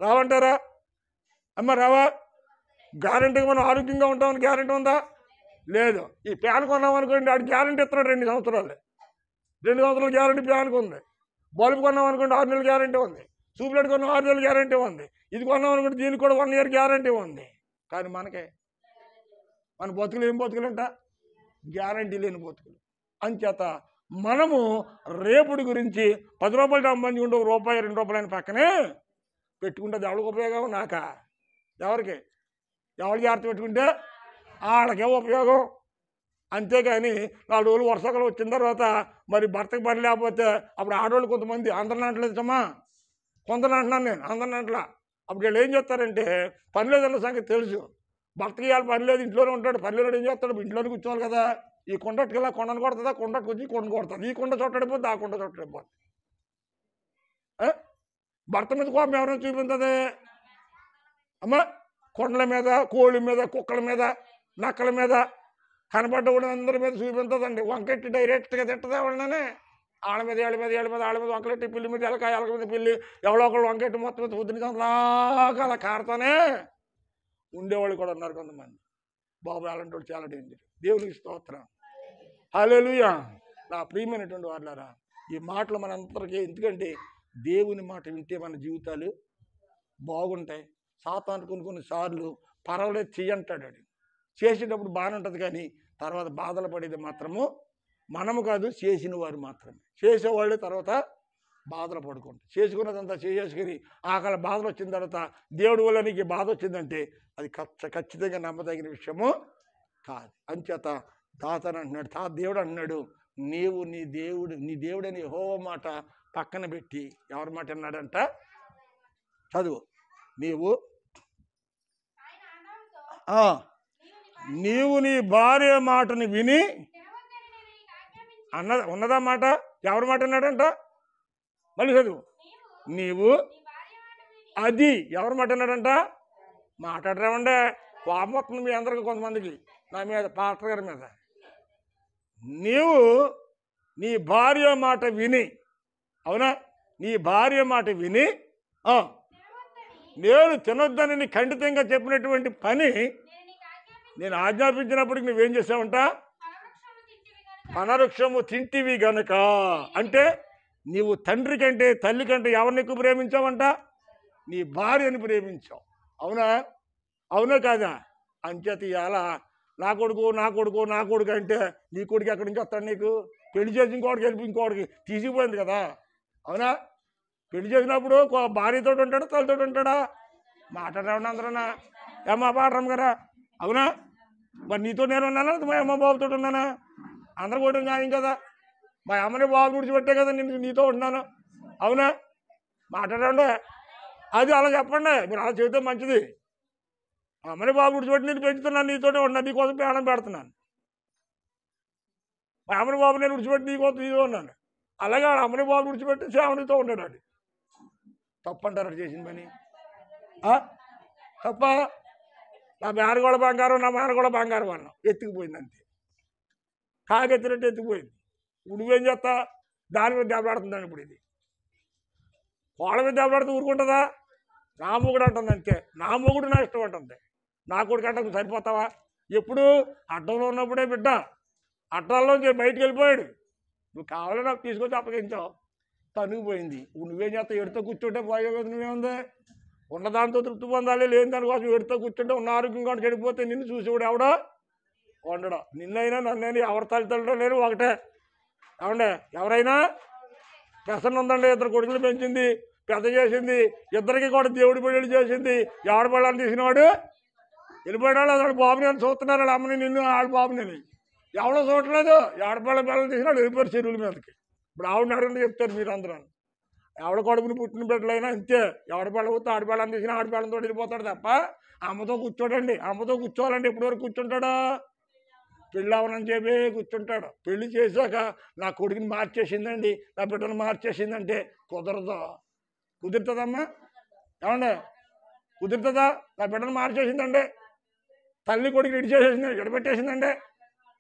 రావంటారా? అమ్మ రావా? గ్యారెంటీగా మనం ఆరోగ్యంగా ఉంటామని గ్యారెంటీ ఉందా? లేదు. ఈ ప్యాన్ కొన్నామనుకోండి, ఆడు గ్యారెంటీ ఇస్తున్నాడు 2 సంవత్సరాలు. 2 సంవత్సరాలు గ్యారెంటీ ప్యాన్కి ఉంది. బల్బు కొన్నామనుకోండి 6 నెలలు గ్యారెంటీ ఉంది. సూప్లెట్ కొన్నాం 6 నెలలు గ్యారెంటీ ఉంది. ఇది కొన్నామనుకోండి దీనికి కూడా 1 ఇయర్ గ్యారెంటీ ఉంది. కానీ మన బతుకులు ఏం బతుకులంట? గ్యారెంటీ లేని బతుకులు. అంచేత మనము రేపుడి గురించి 10 రూపాయలు సంబంధించి ఉండే రూపాయి 2 రూపాయలు పక్కనే పెట్టుకుంటే ఎవరికి ఉపయోగం? నాకా? ఎవరికి జాగ్రత్త పెట్టుకుంటే వాళ్ళకే ఉపయోగం. అంతేగాని 4 రోజులు వర్షాకాలం వచ్చిన తర్వాత మరి భర్తకు పని లేకపోతే అప్పుడు ఆడవాళ్ళు కొంతమంది అందరిని అంటలేదమ్మా, కొందరు అంటున్నాను నేను, అందరిని అంటలా. అప్పుడు వీళ్ళు ఏం చేస్తారంటే పని లేదన్న సంగతి తెలుసు, భర్తకి ఇవాళ పని లేదు, ఇంట్లోనే ఉంటాడు. పని లేడు ఏం చేస్తాడు? ఇంట్లోనే కూర్చోవాలి కదా. ఈ కొండట్టుకి ఇలా కొండను కొడుతుందా, కొండకు వచ్చి కొండ కొడుతుంది. ఈ కొండ చొట్టడిపోద్ది, ఆ కొండ చొట్టడిపోద్ది. భర్త మీద కోపం ఎవరైనా చూపించదే అమ్మా? కొండల మీద, కోళ్ళ మీద, కుక్కల మీద, నక్కల మీద, కనపడ్డ కూడా అందరి మీద చూపించదండి. వంకెట్టి డైరెక్ట్గా తిట్టదే వాళ్ళనే. వాళ్ళ మీద వంకలెట్టి, పిల్లి మీద ఎలక మీద పిల్లి, ఎవరో ఒకళ్ళు వంకెట్టి మొత్తం మీద పొద్దున లాగా అలా కారుతానే ఉండేవాళ్ళు కూడా ఉన్నారు కొంతమంది. బాబు అలాంటి వాళ్ళు చాలా డేంజర్. దేవునికి స్తోత్రం. హల్లెలూయా. నా ప్రియమైనటువంటి వాళ్ళారా, ఈ మాటలు మనందరికీ, ఎందుకంటే దేవుని మాట వింటే మన జీవితాలు బాగుంటాయి. సాతాను కొన్నిసార్లు పర్వాలేదు చెయ్యంటాడు. చేసేటప్పుడు బాగానే ఉంటుంది, కానీ తర్వాత బాధలు పడేది మాత్రము మనము కాదు, చేసిన వారు మాత్రమే. చేసేవాళ్ళు తర్వాత బాధలు పడుకుంటారు. చేసుకున్నదంతా చేసుకుని ఆకలి బాధలు వచ్చిన తర్వాత దేవుడి వల్ల నీకు బాధ వచ్చిందంటే అది ఖచ్చితంగా నమ్మదగిన విషయము కాదు. అంచేత తాతను అంటున్నాడు, దేవుడు అంటున్నాడు, నీవు నీ దేవుడని యెహోవా మాట పక్కన పెట్టి ఎవరి మాట అన్నాడంట? చదువు. నీవు నీ భార్య మాటని విని ఉన్నదా మాట? ఎవరి మాట అన్నాడంట? మళ్ళీ చదువు. నీవు అది ఎవరి మాట అన్నాడంట? మాట్లాడరామండే, కోపం వస్తుంది మీ అందరికి, కొంతమందికి నా మీద, పాస్టర్ గారి మీద. నీవు నీ భార్య మాట విని, అవునా, నీ భార్య మాట విని నేను తినొద్దని ఖండితంగా చెప్పినటువంటి పని నేను ఆజ్ఞాపించినప్పటికి నువ్వేం చేసావంట? ఫలవృక్షము తింటివి గనుక. అంటే నీవు తండ్రి కంటే తల్లి కంటే ఎవరిని ఎక్కువ ప్రేమించావంట? నీ భార్యని ప్రేమించావు. అవునా కాదా? అంచేత ఇవాళ నా కొడుకు అంటే నీ కొడుకు ఎక్కడి నుంచి వస్తాడు? నీకు పెళ్లి చేసి ఇంకోటికి వెళ్ళి ఇంకోటికి తీసిపోయింది కదా. అవునా? పెళ్లి చేసినప్పుడు భార్యతో ఉంటాడా, తల్లితో ఉంటాడా? మాట్లాడేమన్నా అందరూనా? ఏమ్మా పాడరామ్ గారా? అవునా? మరి నీతో నేను ఉన్నానా, మా అమ్మ బాబుతో ఉన్నానా? అందరూ కూడా న్యాయం కదా. మా అమ్మని బాబు విడిచిపెట్టే కదా నేను నీతో ఉన్నాను. అవునా? మాట్లాడండి. అది అలా చెప్పండి, మీరు అలా చెబితే మంచిది. అమ్మని బాబు విడిచిపెట్టి నేను పెంచుతున్నాను, నీతోనే ఉన్నా, నీకోసం ప్రాణం పెడుతున్నాను. మా అమ్మని బాబు నేను విడిచిపెట్టి నీకోసం నీతో ఉన్నాను. అలాగే అమ్మని బాబు విడిచిపెట్టి శ్రావణితో ఉన్నాడు. అది తప్పంటారు అది చేసిన పని? తప్ప? నా మేన కూడా బంగారం, నా మేన కూడా బంగారం అన్నాం, ఎత్తుకుపోయింది అంతే. కాకెత్తినట్టు ఎత్తుకుపోయింది. ఇప్పుడు నువ్వేం చేస్తా? దాని మీద దెబ్బలాడుతుందని. ఇప్పుడు ఇది కోళ్ళ మీద దెబ్బలాడుతూ ఊరుకుంటుందా? నా మొగుడు అంటుంది అంతే. నా మొగుడు నా ఇష్టం అంటుంది. నా కొడుకు అంటే సరిపోతావా? ఎప్పుడు అడ్డంలో ఉన్నప్పుడే బిడ్డ అడ్డాల్లోంచి బయటికి వెళ్ళిపోయాడు. నువ్వు కావాలని నాకు తీసుకొచ్చి అప్పగించావు, తనుగుపోయింది. ఇప్పుడు నువ్వేం చేస్తావు? ఎడుతో కూర్చుంటే పోయే కదా. నువ్వేముంది? ఉన్నదాంతో తృప్తి పొందాలి, లేని దానికోసం ఎడుతో కూర్చుంటే ఉన్న ఆరోగ్యం కూడా చెడిపోతే నిన్ను చూసేవాడు ఎవడో ఉండడం. నిన్నైనా నన్నైనా ఎవరి తల్లిదండ్రులు లేరు ఒకటే. ఏమండే? ఎవరైనా ప్రసన్న ఉందండి, ఇద్దరు కొడుకులు పెంచింది, పెద్ద చేసింది, ఇద్దరికి కూడా దేవుడి పెళ్ళి చేసింది. ఎవడ పళ్ళని తీసినవాడు వెళ్ళిపోయాడు. వాడు బాబుని అని చూస్తున్నారు, వాళ్ళ అమ్మని నిన్ను ఆడ బాబుని ఎవడో చూడలేదు. ఆడపిల్ల పిల్లలు తీసినాడు, వెళ్ళిపోయారు చెరువుల మీదకి. ఇప్పుడు ఆవిడని అడగండి చెప్తారు మీరు అందరూ. ఎవడ కొడుకుని పుట్టిన బిడ్డలైనా అంతే. ఎవడ పిల్ల కూర్చో ఆడపిల్లని తీసినా ఆడపిల్లతో వెళ్ళిపోతాడు తప్ప అమ్మతో కూర్చోడండి. అమ్మతో కూర్చోవాలంటే ఎప్పటి వరకు కూర్చుంటాడా? పెళ్ళి అవనని చెప్పి కూర్చుంటాడు. పెళ్లి చేశాక నా కొడుకుని మార్చేసిందండి, నా బిడ్డను మార్చేసిందంటే కుదరదు. కుదురుతుందమ్మా? ఏమండి? కుదురుతుందా? నా బిడ్డను మార్చేసిందండి, తల్లి కొడుకుని ఇడిచేసేసింది, ఇడబెట్టేసిందండి,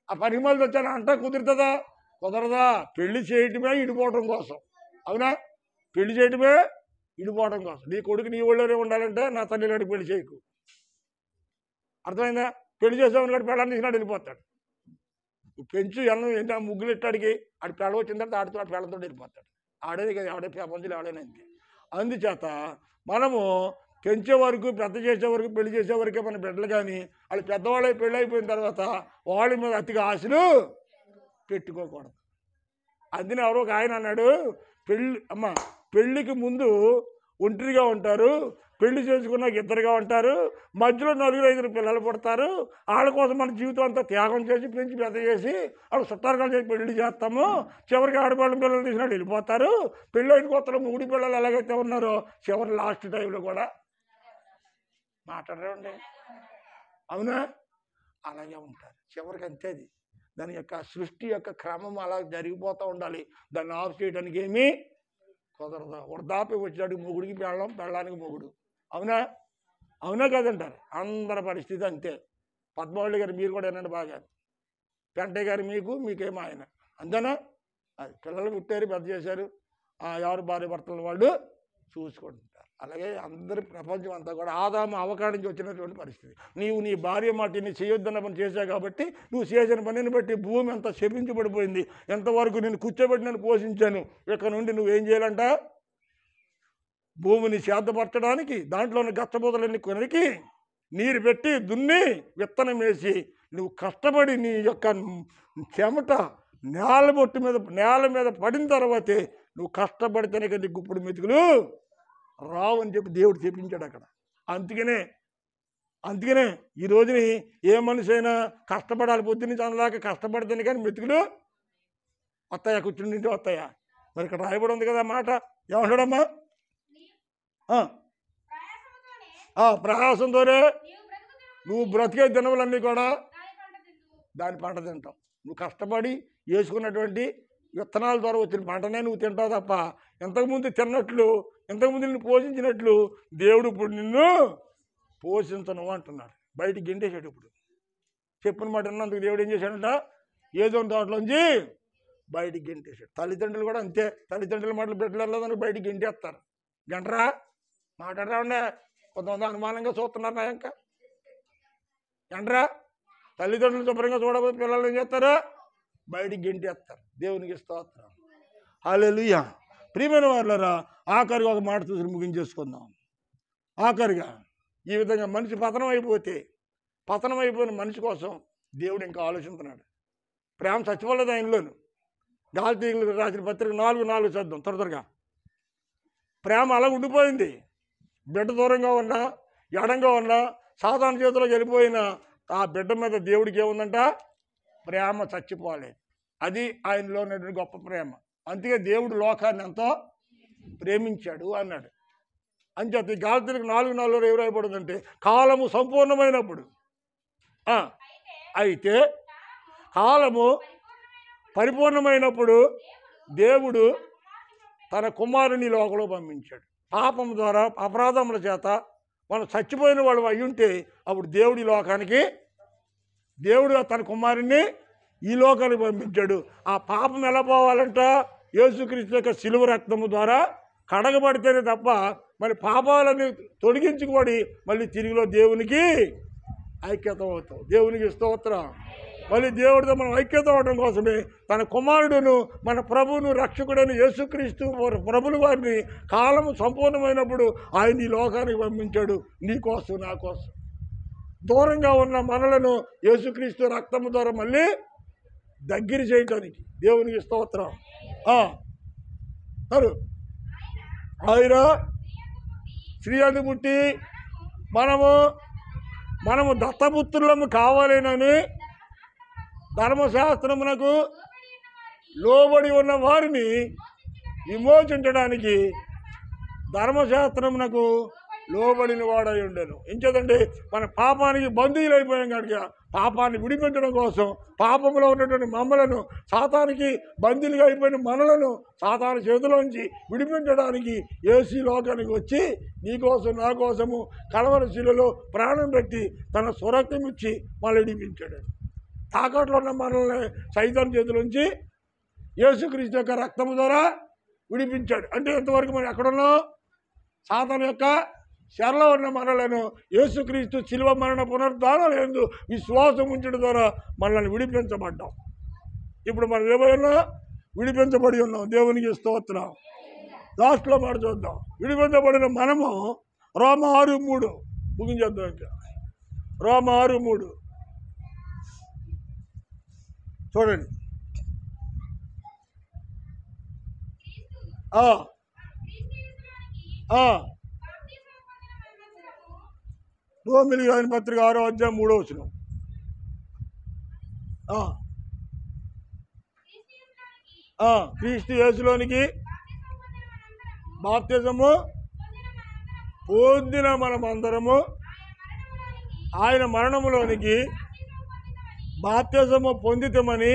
ఆ పరిమాలు వచ్చాను అంటే కుదురుతుందా? కుదరదా? పెళ్లి చేయటమే ఇడిపోవటం కోసం. అవునా? పెళ్లి చేయటమే ఇడిపోవటం కోసం. నీ కొడుకు నీ ఊళ్ళోనే ఉండాలంటే నా తల్లి గడికి పెళ్లి చేయకు. అర్థమైందా? పెళ్లి చేసామని గడి పెళ్ళని తీసినాడు వెళ్ళిపోతాడు. పెంచు ఎన్నం ఏంటి? ఆ ముగ్గులు ఎట్టాడికి ఆడి పెళ్ళ వచ్చిన తర్వాత ఆడితో ఆడి పెళ్ళతో వెళ్ళిపోతాడు. ఆడేది కదా, ఆడే ప్రపంచంలో ఆడేనా అంతే. అందుచేత మనము పెంచే వరకు, పెద్ద చేసే వరకు, పెళ్లి చేసే వరకే మన బిడ్డలు. కానీ వాళ్ళు పెద్దవాళ్ళు పెళ్ళి అయిపోయిన తర్వాత వాళ్ళ మీద అతిగా ఆశలు పెట్టుకోకూడదు. అందుకని ఎవరో ఒక ఆయన అన్నాడు, పెళ్ళికి ముందు ఒంటరిగా ఉంటారు, పెళ్లి చేసుకున్నాక ఇద్దరుగా ఉంటారు, మధ్యలో 4-5 పిల్లలు పుడతారు. వాళ్ళ కోసం మన జీవితం అంతా త్యాగం చేసి పెంచి పెద్ద చేసి వాళ్ళు చుట్టారుగా చేసి పెళ్లి చేస్తాము. చివరికి ఆడపిల్ల పిల్లలు తీసినట్టు వెళ్ళిపోతారు. పెళ్ళి అయిన కొత్తలో ముగుడి పిల్లలు ఎలాగైతే ఉన్నారో చివరి లాస్ట్ టైంలో కూడా మాట్లాడరండి. అవునా? అలాగే ఉంటారు చివరికి. అంతే. అది దాని యొక్క సృష్టి యొక్క క్రమం అలా జరిగిపోతూ ఉండాలి. దాన్ని ఆఫ్ చేయడానికి ఏమీ కుదరదు. వృద్ధాప్యం వచ్చేటికి మొగుడికి పెళ్ళం, పెళ్ళానికి మొగుడు. అవునా కదంటారు. అందరి పరిస్థితి అంతే. పద్మావళి గారు మీరు కూడా ఏనండి బాగా, పెంటయ్య గారు మీకేమో ఆయన అంతేనా? అది పిల్లలు పుట్టారు, పెద్ద చేశారు, ఎవరు భార్య భర్తలు వాళ్ళు చూసుకుంటారు. అలాగే అందరి ప్రపంచం అంతా కూడా ఆదాము అవకాశం నుంచి వచ్చినటువంటి పరిస్థితి. నీవు నీ భార్య మాట నీ చేయొద్దన్న పని చేశావు కాబట్టి నువ్వు చేసిన పనిని బట్టి భూమి అంతా శపించబడిపోయింది. ఎంతవరకు నేను కూర్చోబెట్టి నేను పోషించాను. ఇక్కడ నుండి నువ్వేం చేయాలంట? భూమిని శాంతపరచడానికి దాంట్లో ఉన్న గచ్చబోతలన్నీ కొనికి నీరు పెట్టి దున్ని విత్తనం వేసి నువ్వు కష్టపడి నీ యొక్క చెమట నేల మీద పడిన తర్వాతే నువ్వు కష్టపడితేనే కదా గుప్పుడు మెతుకులు రావు అని చెప్పి దేవుడు చెప్పించాడు అక్కడ. అందుకనే అందుకనే ఈ రోజుని ఏ మనిషి అయినా కష్టపడాలి, పొద్దున్న చందలాగా కష్టపడితేనే కానీ మెతుకులు వస్తాయా, కూర్చుంటే వస్తాయా? మరి ఇక్కడ రాయబడి ఉంది కదా మాట, ఏమంటాడమ్మా? ప్రయాసంతోనే నువ్వు బ్రతికే దినములన్నీ కూడా దాని పంట తింటావు. నువ్వు కష్టపడి వేసుకున్నటువంటి విత్తనాల ద్వారా వచ్చిన పంటనే నువ్వు తింటావు తప్ప ఇంతకుముందు తిన్నట్లు, ఇంతకుముందు నిన్ను పోషించినట్లు దేవుడు ఇప్పుడు నిన్ను పోషించను అంటున్నాడు. బయటికి గెంటేశాడు. ఇప్పుడు చెప్పిన మాట విన్నందుకు దేవుడు ఏం చేశాడంట? ఏదో దాంట్లోంచి బయటికి గెంటేశాడు. తల్లిదండ్రులు కూడా అంతే. తల్లిదండ్రుల మాటలు బిడ్డలు బయటికి గెంటేస్తారు. గంటరా మాట్లాడరా ఉండే, కొంతమంది అనుమానంగా చూస్తున్నారు. నా ఇంకా గంటరా తల్లిదండ్రులు శుభ్రంగా చూడకపోతే పిల్లలు ఏం చేస్తారు? బయటికి గెంటేస్తారు. దేవునికి స్తోత్రం. హల్లెలూయా. ప్రియమైన వాళ్ళరా, ఆఖరిగా ఒక మాట చూసి ముగించేసుకుందాం. ఆఖరిగా ఈ విధంగా మనిషి పతనం అయిపోయిన మనిషి కోసం దేవుడు ఇంకా ఆలోచిస్తున్నాడు. ప్రేమ చచ్చిపోలేదు ఆయనలోను. గాల్తీయులకు రాసిన పత్రిక 4:4 చదువుదాం త్వరగా. ప్రేమ అలా ఉండిపోయింది. బిడ్డ దూరంగా ఉన్నా, ఎడంగా ఉన్నా, సాధారణ చేతిలోకి వెళ్ళిపోయిన ఆ బిడ్డ మీద దేవుడికి ఏముందంట? ప్రేమ చచ్చిపోలేదు. అది ఆయనలో ఉన్నటువంటి గొప్ప ప్రేమ. అందుకే దేవుడు లోకాన్ని ఎంతో ప్రేమించాడు అన్నాడు. అంచేత ఈ గాల్తీయులకు 4:4 ఏం రాయబడిందంటే, కాలము సంపూర్ణమైనప్పుడు, అయితే కాలము పరిపూర్ణమైనప్పుడు దేవుడు తన కుమారుని లోకంలో పంపించాడు. పాపం ద్వారా అపరాధముల చేత మనం చచ్చిపోయిన వాడు అయి ఉంటే అప్పుడు దేవుడి లోకానికి, దేవుడు తన కుమారుని ఈ లోకానికి పంపించాడు. ఆ పాపం ఎలా పోవాలంట? యేసుక్రీస్తు యొక్క శిలువ రక్తము ద్వారా కడగబడితేనే తప్ప మరి పాపాలని తొలగించుకోబడి మళ్ళీ తిరిగిలో దేవునికి ఐక్యత అవుతాం. దేవునికి స్తోత్రం. మళ్ళీ దేవుడితో మనం ఐక్యత అవడం కోసమే తన కుమారుడును మన ప్రభువును రక్షకుడైన యేసుక్రీస్తు ప్రభుల వారిని కాలము సంపూర్ణమైనప్పుడు ఆయన ఈ లోకానికి పంపించాడు. నీ కోసం, నా కోసం. దూరంగా ఉన్న మనలను యేసుక్రీస్తు రక్తము ద్వారా మళ్ళీ దగ్గర చేయటానికి. దేవునికి స్తోత్రం. ఆయన స్త్రీ అందు పుట్టి మనము దత్తపుత్రులము కావాలేనని ధర్మశాస్త్రమునకు లోబడి ఉన్న వారిని విమోచించడానికి ధర్మశాస్త్రమునకు లోబడిన వాడై ఉండేను. ఇంకేదండి, మన పాపానికి బంధువులు అయిపోయాం కనుక పాపాన్ని విడిపించడం కోసం పాపంలో ఉన్నటువంటి మమ్మలను, సాతానికి బందీలుగా అయిపోయిన మనలను సాతాను చేతిలోంచి విడిపించడానికి యేసు లోకానికి వచ్చి నీకోసం, నా కోసము కలవరి శిలువలో ప్రాణం పెట్టి తన స్వరక్తం ఇచ్చి మళ్ళీ విడిపించాడు. తాకట్లో ఉన్న మనల్ని సైతాను చేతిలోంచి యేసుక్రీస్తు యొక్క రక్తము ద్వారా విడిపించాడు. అంటే ఎంతవరకు మనం ఎక్కడున్నాం? సాతాను యొక్క చెరలో ఉన్న మనలను యేసుక్రీస్తు శిలువ మరణ పునరుద్ధానాల యందు విశ్వాసం ఉంచడం ద్వారా మనల్ని విడిపించబడ్డాం. ఇప్పుడు మనం ఏమైనా విడిపించబడి ఉన్నాం. దేవునికి స్తోత్రం. లాస్ట్లో మాట చూద్దాం. విడిపించబడిన మనము రోమా 6:3 ముగించేద్దాం. ఇంకా రోమా 6:3 చూడండి. రోమీయులకు రాసిన పత్రిక 6:3 క్రీస్తు యేసులోనికి బాప్తిజము పొందిన మనమందరము ఆయన మరణములోనికి బాప్తిజము పొందితమని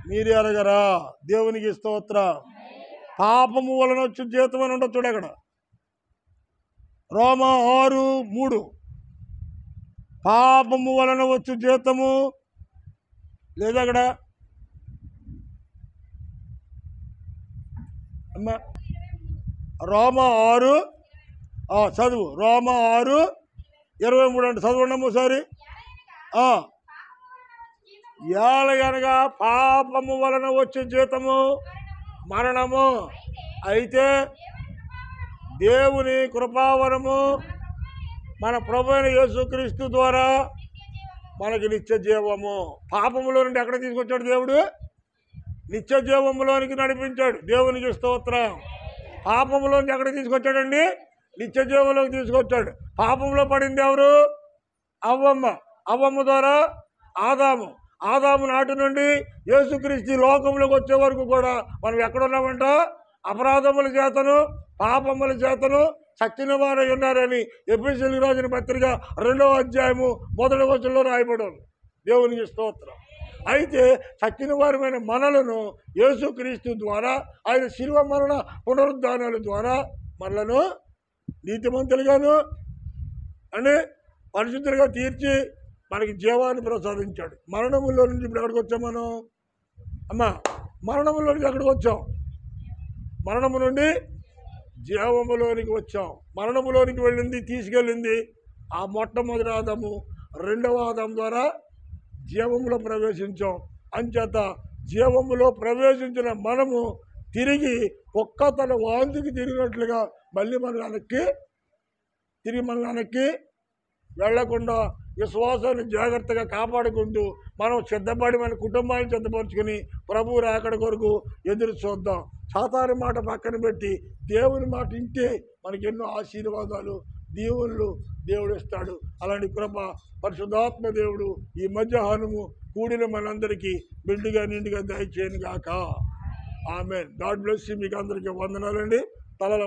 మీరు ఎరగరా? దేవునికి స్తోత్రం. పాపము వలన వచ్చి జీతం అని ఉండదు చూడ. అక్కడ రోమా 6:3 పాపము వలన వచ్చు జీతము లేదా? అక్కడ అమ్మా రోమా 6 చదువు. రోమా 6:23 అంటే చదవండి ఒకసారి. ఏలయనగా పాపము వలన వచ్చే జీతము మరణము, అయితే దేవుని కృపావరము మన ప్రభువైన యేసుక్రీస్తు ద్వారా మనకి నిత్య జీవము. పాపములో నుండి ఎక్కడ తీసుకొచ్చాడు దేవుడు? నిత్య జీవములోనికి నడిపించాడు. దేవునికి స్తోత్రం. పాపములో నుండి ఎక్కడ తీసుకొచ్చాడండి? నిత్య జీవంలోకి తీసుకొచ్చాడు. పాపంలో పడింది ఎవరు? అవ్వమ్మ ద్వారా ఆదాము నాటి నుండి యేసుక్రీస్తు ఈ లోకంలోకి వచ్చే వరకు కూడా మనం ఎక్కడున్నామంట? అపరాధముల చేతను పాపముల చేతను చచ్చిన వారై ఉన్నారని ఎఫెసీయులకు రాసిన పత్రిక 2వ అధ్యాయము 1వ వచనంలో రాయబడి ఉంది. దేవునికి స్తోత్రం. అయితే చచ్చిన వారమైన మనలను యేసుక్రీస్తు ద్వారా, ఆయన శిలువ మరణ పునరుద్ధానాల ద్వారా మనలను నీతిమంతులుగాను అని పరిశుద్ధులుగా తీర్చి మనకి జీవాన్ని ప్రసాదించాడు. మరణములో నుంచి ఇప్పుడు ఎక్కడికి వచ్చాం మనం? మరణములో నుంచి ఎక్కడికి వచ్చాం? మరణము నుండి జీవములోనికి వచ్చాం. మరణములోనికి వెళ్ళింది, తీసుకెళ్ళింది ఆ మొట్టమొదటి ఆదాము. 2వ ఆదాము ద్వారా జీవములో ప్రవేశించాం. అంచేత జీవములో ప్రవేశించిన మనము తిరిగి ఒక్క తన వాంతికి తిరిగినట్లుగా మళ్ళీ మన వెనక్కి వెళ్లకుండా విశ్వాసాన్ని జాగ్రత్తగా కాపాడుకుంటూ మనం సిద్ధపడి మన కుటుంబాన్ని సిద్ధపరచుకుని ప్రభువు రాకడ కొరకు ఎదురు చూద్దాం. సాతాను మాట పక్కన పెట్టి దేవుని మాట వింటే మనకి ఎన్నో ఆశీర్వాదాలు, దీవుళ్ళు దేవుడు ఇస్తాడు. అలాంటి కృప పరిశుద్ధాత్మ దేవుడు ఈ మధ్యాహ్నము కూడిన మనందరికీ మెండుగా నిండుగా దయచేయను గాక. ఆమేన్. God bless you. మీకు అందరికీ వందనాలండి. తలల